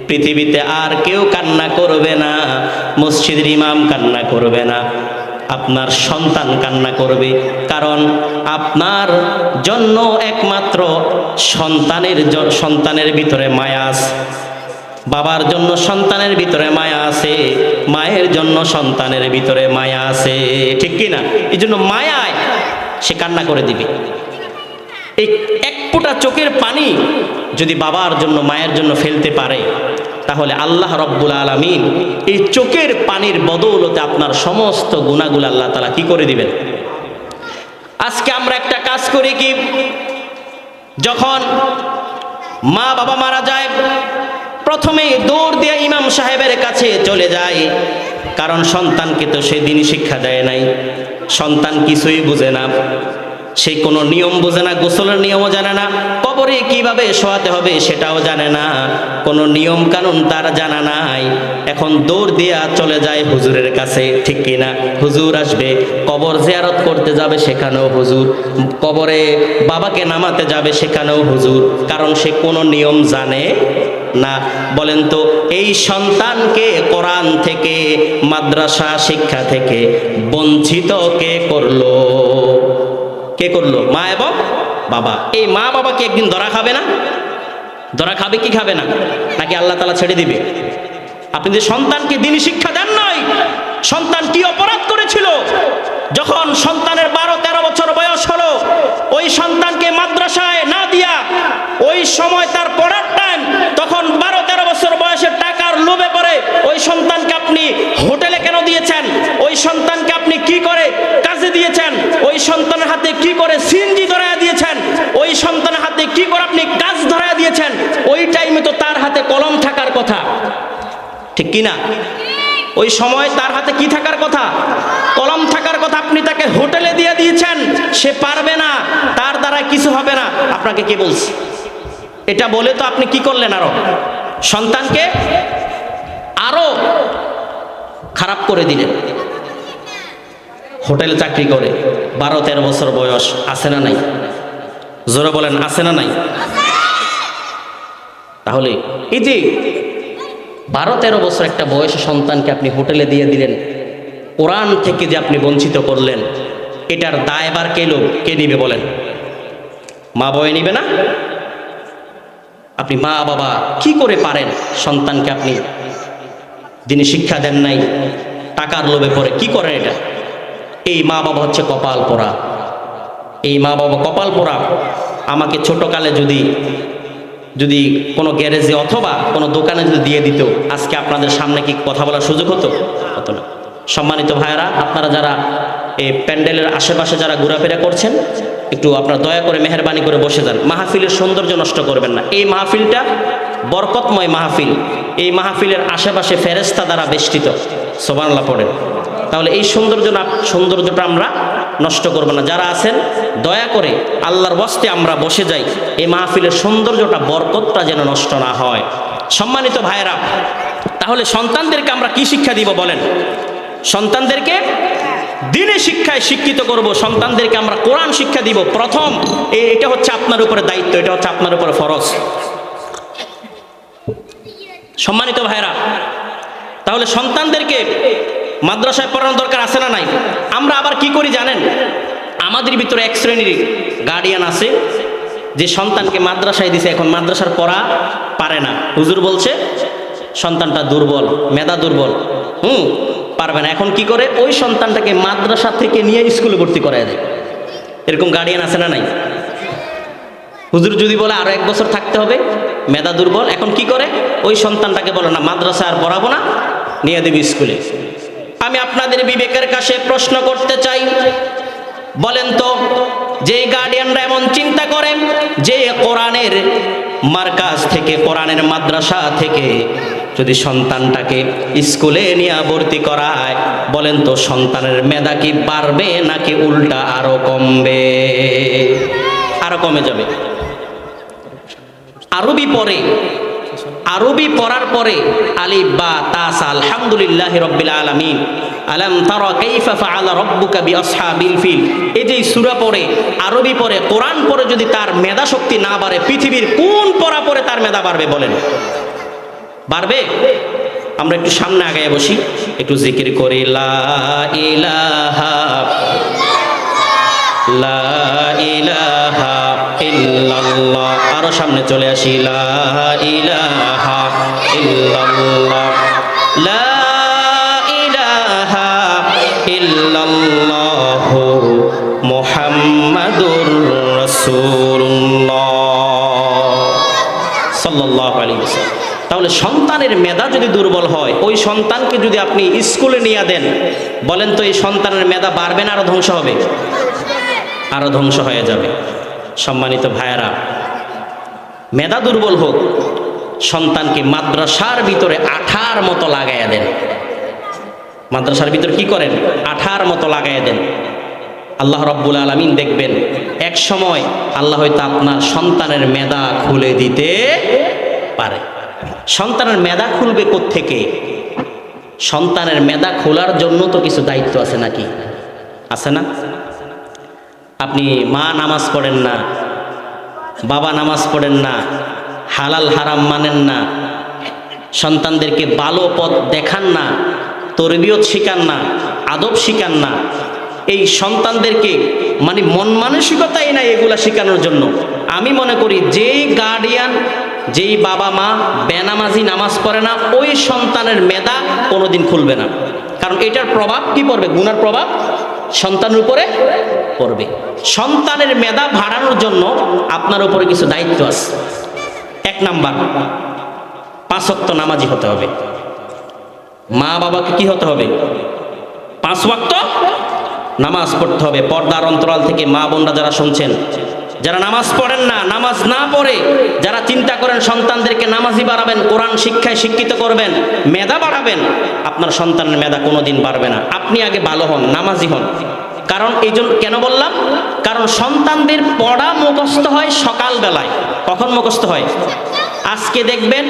পৃথিবীতে আর কেউ কান্না করবে না, মসজিদের ইমাম কান্না করবে না, আপনার সন্তান কান্না করবে। কারণ আপনার জন্য একমাত্র সন্তানের ভিতরে মায়া আছে, বাবার জন্য সন্তানের ভিতরে মায়া আছে, মায়ের জন্য সন্তানের ভিতরে মায়া আছে, ঠিক কি না? এই জন্য মায়ায় সে কান্না করে দিবে। এই এক ফোঁটা চোখের পানি যদি বাবার জন্য মায়ের জন্য ফেলতে পারে, তাহলে আল্লাহ রব্বুল আলামিন এই চোখের পানির বদৌলতে আপনার সমস্ত গুনাহগুলো আল্লাহ তাআলা কি করে দিবেন। আজকে আমরা একটা কাজ করি কি, যখন মা বাবা মারা যায়, প্রথমে দৌড় দিয়ে ইমাম সাহেবের কাছে চলে যায়। কারণ সন্তানকে তো সে দিনই শিক্ষা দেয় নাই, সন্তান কিছুই বুঝে না, সে কোনো নিয়ম বোঝে না, গোসলের নিয়মও জানে না, কবরে কিভাবে শোয়াতে হবে সেটাও জানে না, কোনো নিয়ম কানুন তার জানা নাই। এখন দৌড় দিয়া চলে যায় হুজুরের কাছে, ঠিক কিনা? হুজুর আসবে, কবর জিয়ারত করতে যাবে, সেখানেও হুজুর, কবরে বাবাকে নামাতে যাবে, সেখানেও হুজুর, কারণ সে কোনো নিয়ম জানে না। বলেন তো, এই সন্তানকে কোরআন থেকে, মাদ্রাসা শিক্ষা থেকে বঞ্চিত কে করলো? কে করলো? মা এবং বাবা। এই মা বাবা কি একদিন ধরা খাবে না? ধরা খাবে কি খাবে না? নাকি আল্লাহ তাআলা ছেড়ে দিবে? আপনি যে সন্তানকে দিনী শিক্ষা দেন নাই, সন্তান কি অপরাধ করেছিল? যখন সন্তানের 12-13 বছর বয়স হলো, ওই সন্তানকে মাদ্রাসায় না দিয়া, ওই সময় তার পড়ার টাইম, তখন 12-13 বছর বয়সের টাকার লোভে পড়ে ওই সন্তানকে আপনি হোটেলে কেন দিয়েছেন? ওই সন্তানকে আপনি কি করে কাজে দিয়েছেন? ওই সন্তানের হাতে কি করে সিএনজি ধরায়া দিয়েছেন? ওই সন্তানের হাতে কি করে আপনি কাজ ধরায়া দিয়েছেন? ওই টাইমে তো তার হাতে কলম থাকার কথা, ঠিক কিনা? ওই সময় তার হাতে কি থাকার কথা? কলম থাকার কথা। আপনি তাকে হোটেলে দিয়ে দিয়েছেন, সে পারবে না, তার দ্বারা কিছু হবে না। আপনাকে কে বলছে? এটা বলে তো আপনি কি করলেন? আরো সন্তানকে আরো খারাপ করে দিলেন। হোটেলে চাকরি করে 12-13 বছর বয়স, আছে না নাই? জোরে বলেন, আছে না নাই? তাহলে এই যে 12-13 বছর একটা বয়সে সন্তানকে আপনি হোটেলে দিয়ে দিলেন, কোরআন থেকে যে আপনি বঞ্চিত করলেন, এটার দায়ভার কে নিবে বলেন? মা বাবা নিবে না? আপনি মা বাবা কি করে পারেন সন্তানকে আপনি যিনি শিক্ষা দেন নাই, টাকার লোভে পড়ে কি করেন? এটা এই মা বাবা হচ্ছে কপাল পোড়া। এই মা বাবা কপাল পোড়া। আমাকে ছোটকালে যদি কোনো গ্যারেজে অথবা কোনো দোকানে যদি দিয়ে দিত, আজকে আপনাদের সামনে কি কথা বলার সুযোগ হতো? হতো না। সম্মানিত ভাইয়েরা, আপনারা যারা এই প্যান্ডেলের আশেপাশে যারা ঘোরাফেরা করছেন, একটু আপনারা দয়া করে মেহেরবানি করে বসে যান। মাহফিলের সৌন্দর্য নষ্ট করবেন না। এই মাহফিলটা বরকতময় মাহফিল। এই মাহফিলের আশেপাশে ফেরেশতা দ্বারা বেষ্টিত, সুবহানাল্লাহ পড়েন। তাহলে এই সৌন্দর্যটা আমরা নষ্ট করব না। যারা আছেন দয়া করে আল্লাহর ওয়াস্তে আমরা বসে যাই, এই মাহফিলের সৌন্দর্যটা, বরকতটা যেন নষ্ট না হয়। সম্মানিত ভাইয়েরা, তাহলে সন্তানদেরকে আমরা কি শিক্ষা দিব বলেন? সন্তানদেরকে দ্বীনি শিক্ষায় শিক্ষিত করব। সন্তানদেরকে আমরা কোরআন শিক্ষা দিব। প্রথম এটা হচ্ছে আপনার উপরে দায়িত্ব, এটা হচ্ছে আপনার উপরে ফরজ। সম্মানিত ভাইয়েরা, তাহলে সন্তানদেরকে মাদ্রাসায় পড়ানোর দরকার আছে না নাই? আমরা আবার কি করি জানেন? আমাদের ভিতরে এক শ্রেণীর গার্ডিয়ান আছে যে সন্তানকে মাদ্রাসায় দিছে, এখন মাদ্রাসার পড়া পারে না। হুজুর বলছে সন্তানটা দুর্বল, মেধা দুর্বল, পারবে না। এখন কি করে? ওই সন্তানটাকে মাদ্রাসা থেকে নিয়ে স্কুলে ভর্তি করায় দেয়। এরকম গার্ডিয়ান আছে না নাই? হুজুর যদি বলে আরো 1 বছর থাকতে হবে, মেধা দুর্বল, এখন কি করে? ওই সন্তানটাকে বলে না, মাদ্রাসা আর পড়াবো না, নিয়ে দেবে স্কুলে। আমি আপনাদের বিবেকের কাছে প্রশ্ন করতে চাই, বলেন তো, যে গার্ডিয়ানরা এমন চিন্তা করেন যে কোরআনের মার্কাজ থেকে, কোরআনের মাদ্রাসা থেকে যদি সন্তানটাকে স্কুলে নিয়ে ভর্তি করায়, বলেন তো সন্তানের মেধা কি বাড়বে নাকি উল্টা আরো কমবে? আরো কমে যাবে। আরবি পড়ে, আরবি পড়ার পরে আলিফ বা তা সা আলহামদুলিল্লাহি রাব্বিল আলামিন আলাম তারা কাইফা ফাআলা রাব্বুকা বিআসহাবিল ফিল, এই যে সূরা পড়ে, আরবি পড়ে, কোরআন পড়ে, যদি তার মেধা শক্তি না বাড়ে, পৃথিবীর কোন পড়া পড়ে তার মেধা বাড়বে বলেন? বাড়বে? আমরা একটু সামনে আগায় বসি, একটু জিকির করি, লা ইলাহা লা ইলাহা ইল্লাল্লাহ। আরো সামনে চলে আসি, লা ইলাহা ইল্লাল্লাহ লা ইলাহা ইল্লাল্লাহু মুহাম্মাদুর রাসূলুল্লাহ সাল্লাল্লাহু আলাইহি ওয়াসাল্লাম। তাহলে সন্তানের মেধা যদি দুর্বল হয়, ওই সন্তানকে যদি আপনি স্কুলে নিয়ে দেন, বলেন তো এই সন্তানের মেধা বাড়বে না আরো ধ্বংস হবে? আরো ধ্বংস হয়ে যাবে। সম্মানিত ভাইয়েরা, মেধা দুর্বল হোক, সন্তানকে মাদ্রাসার ভিতরে আঠার মতো লাগাইয়া দেন। মাদ্রাসার ভিতরে কি করেন? আঠার মতো লাগাইয়া দেন। আল্লাহ রাব্বুল আলামিন দেখবেন এক সময় আল্লাহ হয়তো আপনার সন্তানের মেধা খুলে দিতে পারে। সন্তানের মেধা খুলবে কোত্থেকে? সন্তানের মেধা খোলার জন্য তো কিছু দায়িত্ব আছে নাকি? আছে না? আপনি মা নামাজ পড়েন না, বাবা নামাজ পড়েন না, হালাল হারাম মানেন না, সন্তানদেরকে ভালো পথ দেখান না, তরবিয়ত শিখান না, আদব শিখান না। এই সন্তানদেরকে মানে মন মানসিকতাই নাই এগুলা শেখানোর জন্য। আমি মনে করি যেই গার্ডিয়ান, যেই বাবা মা বেনামাজি নামাজ পড়ে না, ওই সন্তানের মেধা কোনোদিন খুলবে না। কারণ এটার প্রভাব কি পড়বে? গুনার প্রভাব সন্তানের উপরে পড়বে। সন্তানের মেধা বাড়ানোর জন্য আপনার উপরে কিছু দায়িত্ব আছে। এক নাম্বার, 5 ওয়াক্ত নামাজি হতে হবে। মা বাবাকে কি হতে হবে? 5 ওয়াক্ত নামাজ পড়তে হবে। পর্দার অন্তরাল থেকে মা বোনরা যারা শুনছেন, যারা নামাজ পড়েন না, নামাজ না পড়ে যারা চিন্তা করেন সন্তানদেরকে নামাজি বাড়াবেন, কোরআন শিক্ষায় শিক্ষিত করবেন, মেধা বাড়াবেন, আপনার সন্তানের মেধা কোনোদিন বাড়বে না। আপনি আগে ভালো হন, নামাজি হন। কারণ এই জন্য কেন বললাম? কারণ সন্তানদের পড়া মুখস্থ হয় সকালবেলায়। কখন মুখস্থ হয়? আজকে দেখবেন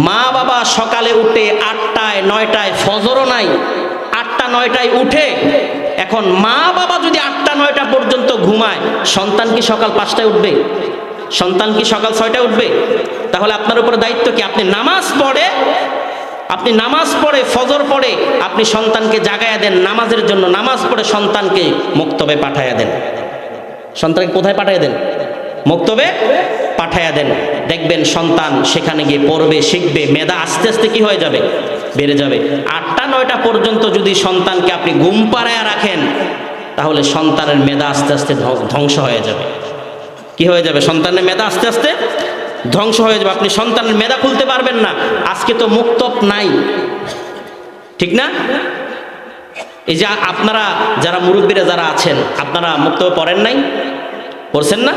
মা বাবা সকালে উঠে 8টায় 9টায়, ফজরও নাই, 8টা 9টায় উঠে, এখন মা বাবা যদি 8টা 9টা পর্যন্ত ঘুমায়, সন্তান কি সকাল 5টায় উঠবে? সন্তান কি সকাল 6টায় উঠবে? তাহলে আপনার উপর দায়িত্ব কি? আপনি নামাজ পড়ে ফজর পড়ে আপনি সন্তানকে জাগায়া দেন নামাজের জন্য। নামাজ পড়ে সন্তানকে মক্তবে পাঠাইয়া দেন। সন্তানকে কোথায় পাঠাইয়া দেন? মক্তবে পাঠাইয়া দেন। দেখবেন সন্তান সেখানে গিয়ে পড়বে, শিখবে, মেধা আস্তে আস্তে কি হয়ে যাবে? বেড়ে যাবে। 8টা 9টা পর্যন্ত যদি সন্তানকে আপনি ঘুম পাড়ায়া রাখেন, তাহলে সন্তানের মেধা আস্তে আস্তে ধ্বংস হয়ে যাবে। কি হয়ে যাবে? সন্তানের মেধা আস্তে আস্তে ধ্বংস হয়ে যাবে। আপনি সন্তানের মেধা খুলতে পারবেন না। আজকে তো মুক্তব নাই, ঠিক না? এই যে আপনারা যারা মুরব্বীরা যারা আছেন, আপনারা মুক্তব পড়েন নাই? পড়ছেন না?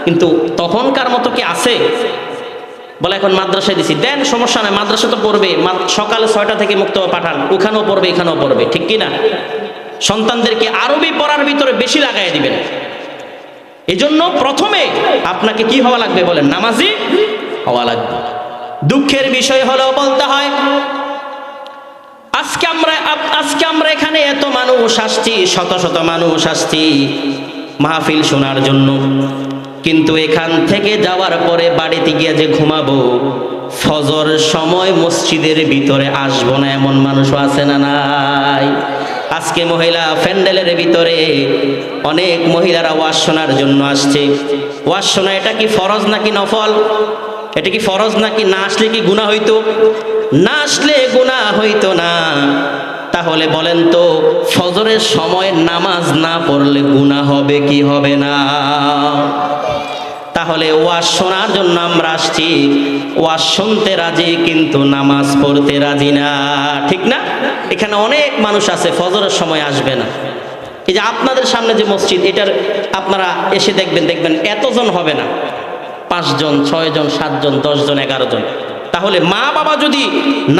কিন্তু তখনকার মতো কি আছে? বলে এখন মাদ্রাসায় দিছি, দেন সমস্যা নাই, মাদ্রাসা তো পড়বে, সকালে 6টা থেকে মুক্তব পাঠান, ওখানেও পড়বে এখানেও পড়বে, ঠিক কি না? সন্তানদেরকে আরবি পড়ার ভিতরে বেশি লাগাই দিবেন। এজন্য প্রথমে আপনাকে কি হওয়া লাগবে বলেন? নামাজি হওয়া লাগবে। দুঃখের বিষয় হলেও বলতে হয়, আজকে আমরা এখানে এত মানুষ আসছি, শত শত মানুষ আসছি মাহফিল শোনার জন্য, কিন্তু এখান থেকে যাওয়ার পরে বাড়িতে গিয়ে যে ঘুমাবো, ফজর সময় মসজিদের ভিতরে আসবো না, এমন মানুষও আছে না নাই? আজকে মহিলা প্যান্ডেলের ভিতরে অনেক মহিলারা ওয়াজ শোনার জন্য আসছে। ওয়াজ শোনা এটা কি ফরজ নাকি নফল? এটা কি ফরজ নাকি? না আসলে কি গুনাহ হইতো? না আসলে গুনাহ হইতো না। তাহলে বলেন তো, ফজরের সময় নামাজ না পড়লে গুনাহ হবে কি হবে না? তাহলে ওয়াজ শোনার জন্য আমরা আসছি, ওয়াজ শুনতে রাজি কিন্তু নামাজ পড়তে রাজি না, ঠিক না? এখানে অনেক মানুষ আছে ফজরের সময় আসবে না। এই যে আপনাদের সামনে যে মসজিদ, এটার আপনারা এসে দেখবেন এতজন হবে না, 5 জন 6 জন 7 জন 10 জন 11 জন, তাহলে মা বাবা যদি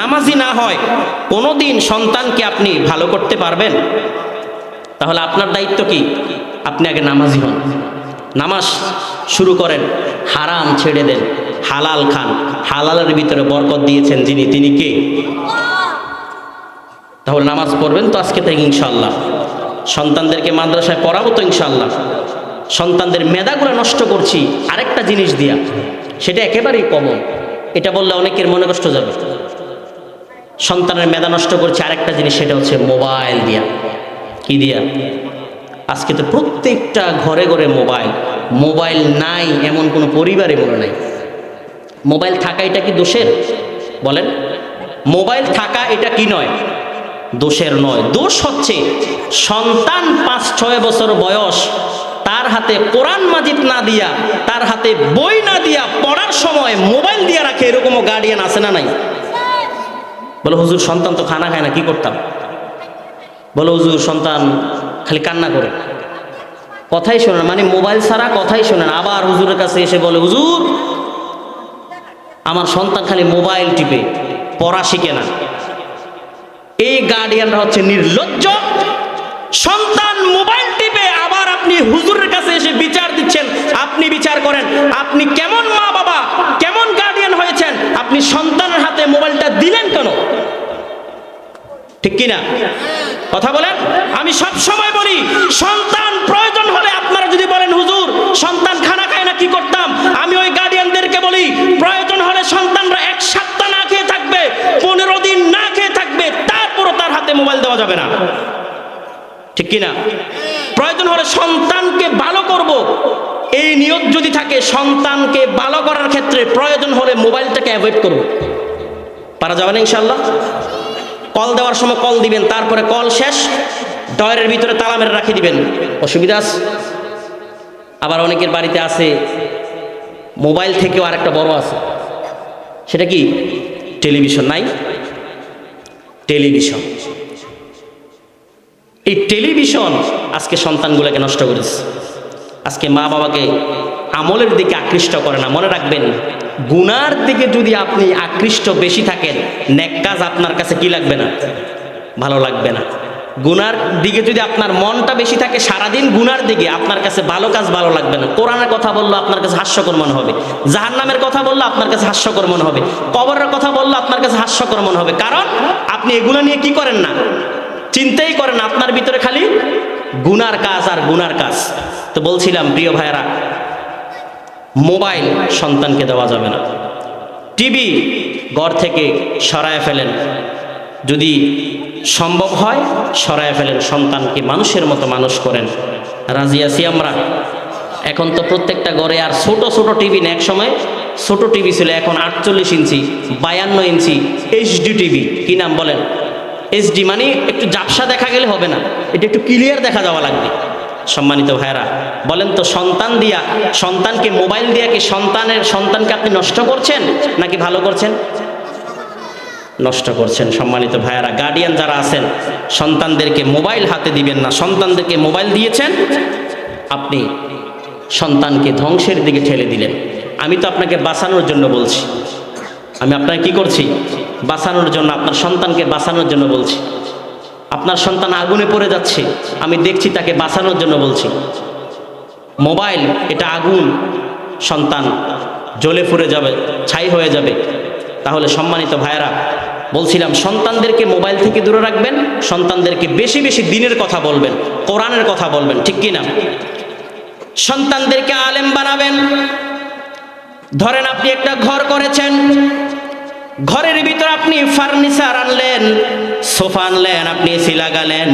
নামাজি না হয় কোনোদিন সন্তানকে আপনি ভালো করতে পারবেন? তাহলে আপনার দায়িত্ব কি? আপনি আগে নামাজি হন, নামাজ শুরু করেন, হারাম ছেড়ে দেন, হালাল খান। হালালের ভিতরে বরকত দিয়েছেন যিনি, তিনি কে? তাহলে নামাজ পড়বেন তো আজকে থেকে ইনশাআল্লাহ। সন্তানদেরকে মাদ্রাসায় পড়াবো তো ইনশাআল্লাহ। সন্তানদের মেধাগুলো নষ্ট করছি আরেকটা জিনিস দিয়া, সেটা একেবারেই কমন। এটা বললে অনেকের মনে কষ্ট যাবে। সন্তানের মেধা নষ্ট করছি আরেকটা জিনিস, সেটা হচ্ছে মোবাইল দিয়া। কি দিয়া? আজকে তো প্রত্যেকটা ঘরে ঘরে মোবাইল। মোবাইল নাই এমন কোনো পরিবারে মনে নাই। মোবাইল থাকা এটা কি দোষের? বলেন, মোবাইল থাকা এটা কি নয়? দোষের নয়। দোষ হচ্ছে সন্তান 5-6 বছর বয়স, তার হাতে কোরআন মাজিদ না দিয়া, তার হাতে বই না দিয়া পড়ার সময় মোবাইল দিয়া রাখে, এরকমও গার্ডিয়ান আছে না নাই? বলো হুজুর সন্তান তো খানা খায় না, কি করতাম? বলো হুজুর সন্তান খালি কান্না করে, কথাই শোনে না, মানে মোবাইল ছাড়া কথাই শোনে না। আবার হুজুরের কাছে এসে বলে হুজুর আমার সন্তান খালি মোবাইল টিপে, পড়া শিখে না। এই গার্ডিয়ানরা হচ্ছে নির্লজ্জ। সন্তান মোবাইল টিপে, আবার আপনি হুজুরের কাছে এসে বিচার দিচ্ছেন। আপনি বিচার করেন, আপনি কেমন মা বাবা, কেমন গার্ডিয়ান হয়েছেন? আপনি সন্তানের হাতে মোবাইলটা দিলেন কেন? ঠিক কিনা? কথা বলেন। আমি সব সময় বলি, সন্তান প্রয়োজন হলে আপনারা যদি বলেন হুজুর সন্তান খানা খায় না, কি করতাম? আমি ওই গার্ডিয়ানদেরকে বলি, প্রয়োজন হলে সন্তানরা 1 সপ্তাহ না খেয়ে থাকবে, 15 দিন না খেয়ে থাকবে, তারপরও তার হাতে মোবাইল দেওয়া যাবে না। ঠিক কিনা? প্রয়োজন হলে সন্তানকে ভালো করব, এই নিয়ত যদি থাকে, সন্তানকে ভালো করার ক্ষেত্রে প্রয়োজন হলে মোবাইলটাকে অ্যাভয়েড করব। পারা যাবে না ইনশাআল্লাহ? কল দেওয়ার সময় কল দিবেন, তারপরে কল শেষ ডয়ের ভিতরে তালা মেরে রাখি দিবেন, অসুবিধা আছে? আবার অনেকের বাড়িতে আছে মোবাইল থেকেও আরেকটা বড় আছে, সেটা কি? টেলিভিশন। নাই? টেলিভিশন। এই টেলিভিশন আজকে সন্তানগুলোকে নষ্ট করেছে। আজকে মা বাবাকে আমলের দিকে আকৃষ্ট করে না। মনে রাখবেন, গুনার দিকে যদি আপনি আকৃষ্ট বেশি থাকেন, নেক কাজ আপনার কাছে কি লাগবে না? ভালো লাগবে না। গুনার দিকে যদি আপনার মনটা বেশি থাকে, সারাদিন গুনার দিকে, আপনার কাছে ভালো কাজ ভালো লাগবে না। কোরআনের কথা বললে আপনার কাছে হাস্যকর মনে হবে, জাহান্নামের কথা বললে আপনার কাছে হাস্যকর মনে হবে, কবরের কথা বললে আপনার কাছে হাস্যকর মনে হবে। কারণ আপনি এগুলো নিয়ে কি করেন না, চিন্তাই করেন। আপনার ভিতরে খালি গুনার কাজ আর গুনার কাজ। তো বলছিলাম প্রিয় ভাইয়েরা, মোবাইল সন্তানকে দেওয়া যাবে না। টিভি ঘর থেকে সরায় ফেলেন, যদি সম্ভব হয় সরায় ফেলেন। সন্তানকে মানুষের মতো মানুষ করেন। রাজি আছি আমরা? এখন তো প্রত্যেকটা ঘরে আর ছোট ছোট টিভি না। এক সময় ছোট টিভি ছিল, এখন 48 ইঞ্চি, 52 ইঞ্চি এইচডি টিভি। কি নাম বলেন? এইচডি মানে একটু ঝাপসা দেখা গেলে হবে না, এটা একটু ক্লিয়ার দেখা যাওয়া লাগবে। সম্মানিত ভাইরা, বলেন তো সন্তান দিয়া, সন্তানকে মোবাইল দিয়া কি সন্তানকে আপনি নষ্ট করছেন নাকি ভালো করছেন? নষ্ট করছেন। সম্মানিত ভাইরা, গার্ডিয়ান যারা আছেন, সন্তানদেরকে মোবাইল হাতে দিবেন না। সন্তানদেরকে মোবাইল দিয়েছেন, আপনি সন্তানকে ধ্বংসের দিকে ঠেলে দিলেন। আমি তো আপনাকে বাঁচানোর জন্য বলছি। আমি আপনাকে কি করছি? বাঁচানোর জন্য, আপনার সন্তানকে বাঁচানোর জন্য বলছি। আপনার সন্তান আগুনে পড়ে যাচ্ছে, আমি দেখছি, তাকে বাঁচানোর জন্য বলছি। মোবাইল এটা আগুন, সন্তান জ্বলে পুড়ে যাবে, ছাই হয়ে যাবে। তাহলে সম্মানিত ভাইয়েরা, বলছিলাম সন্তানদেরকে মোবাইল থেকে দূরে রাখবেন, সন্তানদেরকে বেশি বেশি দিনের কথা বলবেন, কোরআনের কথা বলবেন। ঠিক কি না? সন্তানদেরকে আলেম বানাবেন। ধরেন আপনি একটা ঘর করেছেন, ঘরের ভিতর আপনি ফার্নিচার আনলেন, সোফা আনলেন, আপনি এসি লাগালেন,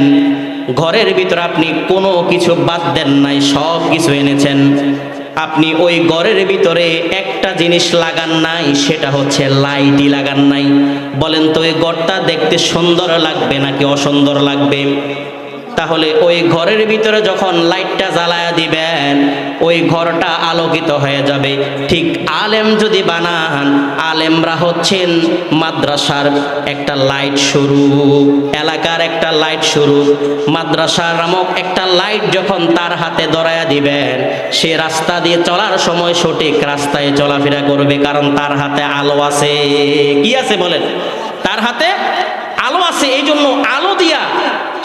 ঘরের ভিতর আপনি কোনো কিছু বাদ দেন নাই, সব কিছু এনেছেন। আপনি ওই ঘরের ভিতরে একটা জিনিস লাগান নাই, সেটা হচ্ছে লাইটই লাগান নাই। বলেন তো এই ঘরটা দেখতে সুন্দর লাগবে নাকি অসুন্দর লাগবে? তাহলে ওই ঘরের ভিতরে যখন লাইটটা জ্বালায়া দিবেন ওই ঘরটা আলোকিত হয়ে যাবে। ঠিক আলেম যদি বানান, আলেমরা হচ্ছেন মাদ্রাসার একটা লাইট স্বরূপ, এলাকার একটা লাইট স্বরূপ। মাদ্রাসা নামক একটা লাইট যখন তার হাতে ধরায়া দিবেন, সে রাস্তা দিয়ে চলার সময় সঠিক রাস্তায় চলাফেরা করবে, কারণ তার হাতে আলো আছে। কি আছে বলেন? তার হাতে আলো আছে। এই জন্য আলো দিয়া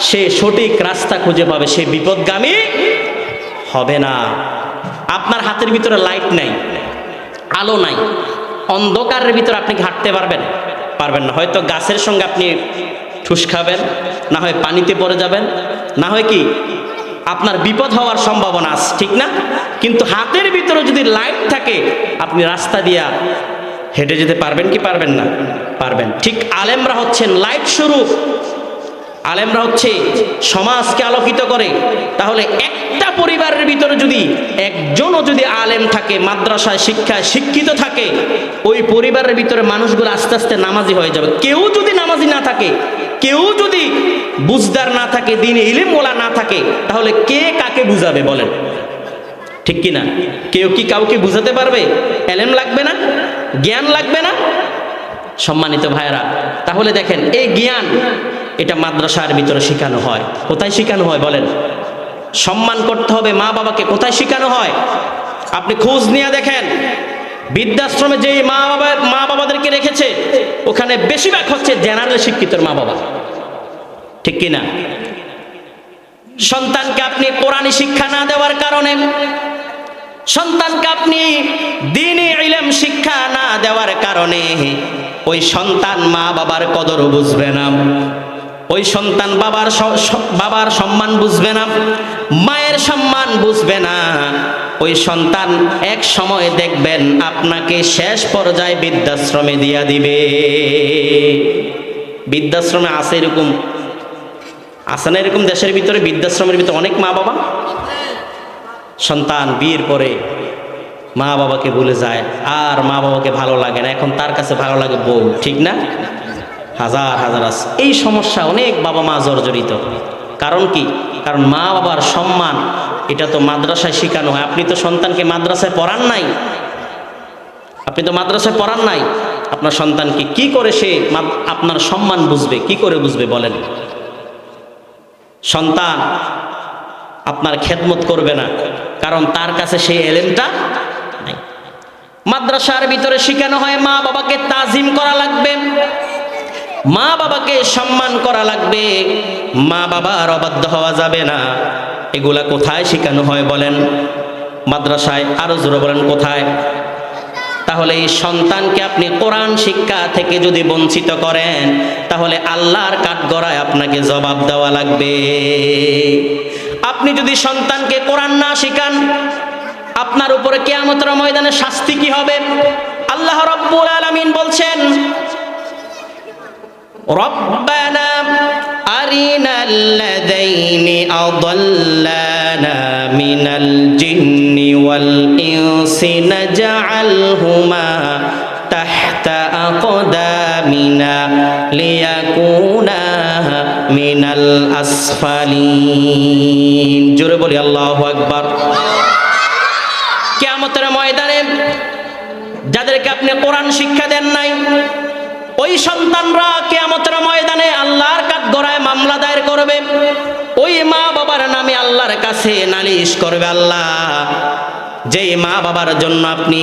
সে সঠিক রাস্তা খুঁজে পাবে, সে বিপদগামী হবে না। আপনার হাতের ভিতরে লাইট নাই, আলো নাই, অন্ধকারের ভিতরে আপনি হাঁটতে পারবেন? পারবেন না। হয়তো গাছের সঙ্গে আপনি ঠুস খাবেন, না হয় পানিতে পড়ে যাবেন, না হয় কি আপনার বিপদ হওয়ার সম্ভাবনা আছে, ঠিক না? কিন্তু হাতের ভিতরে যদি লাইট থাকে, আপনি রাস্তা দিয়া হেঁটে যেতে পারবেন কি পারবেন না? পারবেন। ঠিক আলেমরা হচ্ছেন লাইট স্বরূপ, আলেমরা হচ্ছে সমাজকে আলোকিত করে। তাহলে একটা পরিবারের ভিতরে যদি একজনও যদি আলেম থাকে, মাদ্রাসায় শিক্ষায় শিক্ষিত থাকে, ওই পরিবারের ভিতরে মানুষগুলো আস্তে আস্তে নামাজি হয়ে যাবে। কেউ যদি নামাজি না থাকে, কেউ যদি বুঝদার না থাকে, দিনে ইলম ওয়ালা না থাকে, তাহলে কে কাকে বুঝাবে বলেন? ঠিক কি না? কেউ কি কাউকে বুঝাতে পারবে? এলেম লাগবে না? জ্ঞান লাগবে না? সম্মানিত ভাইয়েরা, তাহলে দেখেন এই জ্ঞান এটা মাদ্রাসার ভিতরে শেখানো হয়। কোথায় শেখানো হয় বলেন? সম্মান করতে হবে মা বাবাকে কোথায় শেখানো হয়? আপনি খোঁজ নিয়ে দেখেন, বৃদ্ধাশ্রমে যে মা বাবাদেরকে রেখেছে, ওখানে বেশিরভাগ হচ্ছে জেনারেল শিক্ষিত মা বাবা, ঠিক কিনা? সন্তানকে আপনি কোরআনী শিক্ষা না দেওয়ার কারণে, সন্তানকে আপনি দ্বীনি ইলম শিক্ষা না দেওয়ার কারণে ওই সন্তান মা বাবার কদর বুঝবে না, ওই সন্তান বাবার সম্মান বুঝবে না, মায়ের সম্মান বুঝবে না। ওই সন্তান এক সময় দেখবেন আপনাকে শেষ পর্যায়ে বৃদ্ধাশ্রমে দিয়া দিবে। বৃদ্ধাশ্রমে আছে এরকম, আছে না এরকম? দেশের ভিতরে বৃদ্ধাশ্রমের ভিতরে অনেক মা বাবা, সন্তান বিয়ের পরে মা বাবাকে ভুলে যায়, আর মা বাবাকে ভালো লাগে না, এখন তার কাছে ভালো লাগে বউ, ঠিক না? হাজার হাজার আছে। এই সমস্যা অনেক বাবা মা জর্জরিত। কারণ কি? কারণ মা বাবার সম্মান এটা তো মাদ্রাসায় শেখানো হয়। আপনি তো সন্তানকে মাদ্রাসায় পড়ান নাই, আপনি তো মাদ্রাসায় পড়ান নাই। আপনার সন্তানকে কি করে সে আপনার সম্মান বুঝবে? কি করে বুঝবে বলেন? সন্তান আপনার খেদমত করবে না, কারণ তার কাছে সেই এলেমটা নাই। মাদ্রাসার ভিতরে শেখানো হয় মা বাবাকে তাজিম করা লাগবে, মা বাবাকে সম্মান করা লাগবে, মা বাবার অবাধ্য হওয়া যাবে না। এগুলা কোথায় শেখানো হয় বলেন? মাদ্রাসায়। আরো জোরে বলেন কোথায়? তাহলে এই সন্তানকে আপনি কোরআন শিক্ষা থেকে যদি বঞ্চিত করেন, তাহলে আল্লাহর কাঠগড়ায় আপনাকে জবাব দেওয়া লাগবে। আপনি যদি সন্তানকে কোরআন না শিখান, আপনার উপরে কিয়ামতের ময়দানে শাস্তি কি হবে? আল্লাহ রাব্বুল আলামিন বলছেন, রব্বানা আরিনাল্লাযাইনি আযাল্লানা মিনাল জিন্নি ওয়াল ইনসি নাজআলহুমা তাহতা আকদামিনা লিয়াকুনা মিনাল আসফালিন। জোরে বলি আল্লাহু আকবার। কিয়ামতের ময়দানে যাদেরকে আপনি কোরআন শিক্ষা দেন নাই, ওই সন্তানরা কিয়ামতের ময়দানে আল্লাহর কাঠগড়ায় মামলা দায়ের করবে। ওই মা বাবার নামে আল্লাহর কাছে নালিশ করবে, আল্লাহ যেই মা বাবার জন্য আপনি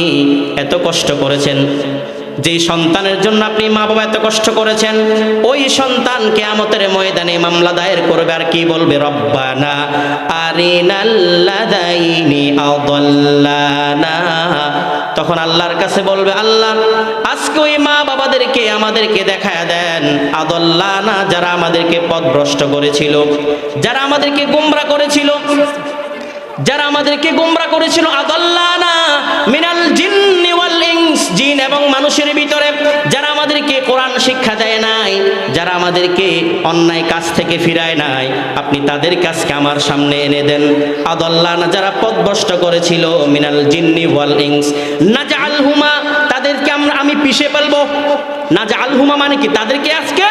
এত কষ্ট করেছেন, যেই সন্তানের জন্য আপনি মা বাবা এত কষ্ট করেছেন, ওই সন্তান কিয়ামতের ময়দানে মামলা দায়ের করবে। আর কি বলবে? রব্বানা আরিনাল্লাযাইনি আযাল্লানা। তখন আল্লাহর কাছে বলবে, আল্লাহ আজকে ওই মা বাবাদেরকে আমাদেরকে দেখায়া দেন, আযাল্লানা, যারা আমাদেরকে পথভ্রষ্ট করেছিল, যারা আমাদেরকে গোমরা করেছিল, যারা আমাদেরকে গোমরা করেছিল। আযাল্লানা মিনাল জিন্নি ওয়াল ইনস, জিন এবং মানুষের ভিতরে যারা আমাদেরকে কোরআন শিক্ষা দেয় নাই, যারা আমাদেরকে অন্যায় কাজ থেকে ফিরায় নাই, আপনি তাদের কাজকে আমার সামনে এনে দেন। আযাল্লানা, যারা পথভ্রষ্ট করেছিল, মিনাল জিন্নি ওয়াল ইনস নাজআলহুমা, তাদেরকে আমি পিষে ফেলবো। নাজআলহুমা মানে কি? তাদেরকে আজকে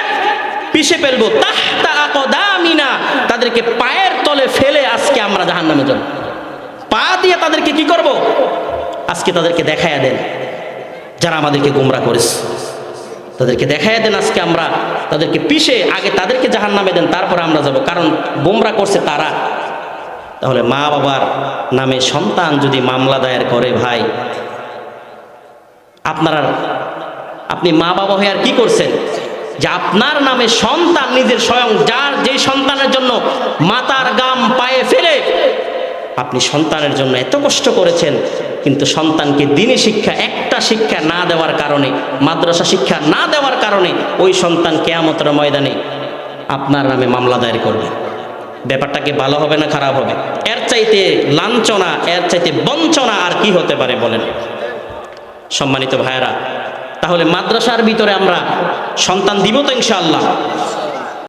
পিষে ফেলবো। তাহতা আকদামিনা, তাদের তাদেরকে পায়ের তলে ফেলে আজকে আমরা জাহান্নামে যাব। পা দিয়ে তাদেরকে কি করব? আজকে তাদেরকে দেখাইয়া দেন যারা আমাদেরকে গোমরাহ করেছে, তাদেরকে দেখাইয়া দেন আজকে আমরা তাদেরকে পিষে আগে তাদেরকে জাহান্নামে দেন, তারপর আমরা যাব, কারণ গোমরাহ করছে তারা। তাহলে মা বাবার নামে সন্তান যদি মামলা দায়ের করে, ভাই আপনি মা বাবা হয়ে আর কি করছেন যে আপনার নামে সন্তান নিজের স্বয়ং যার যেই সন্তানের জন্য মাতার গাম পায়ে ফেলে আপনি সন্তানের জন্য এত কষ্ট করেছেন, কিন্তু সন্তানকে দ্বীনি শিক্ষা, একটা শিক্ষা না দেওয়ার কারণে, মাদ্রাসা শিক্ষা না দেওয়ার কারণে ওই সন্তান কিয়ামতের ময়দানে আপনার নামে মামলা দায়ের করবে। ব্যাপারটা কি ভালো হবে না খারাপ হবে? এর চাইতে লাঞ্ছনা, এর চাইতে বঞ্চনা আর কি হতে পারে বলেন? সম্মানিত ভাইয়েরা, তাহলে মাদ্রাসার ভিতরে আমরা সন্তান দিব তো ইনশাআল্লাহ?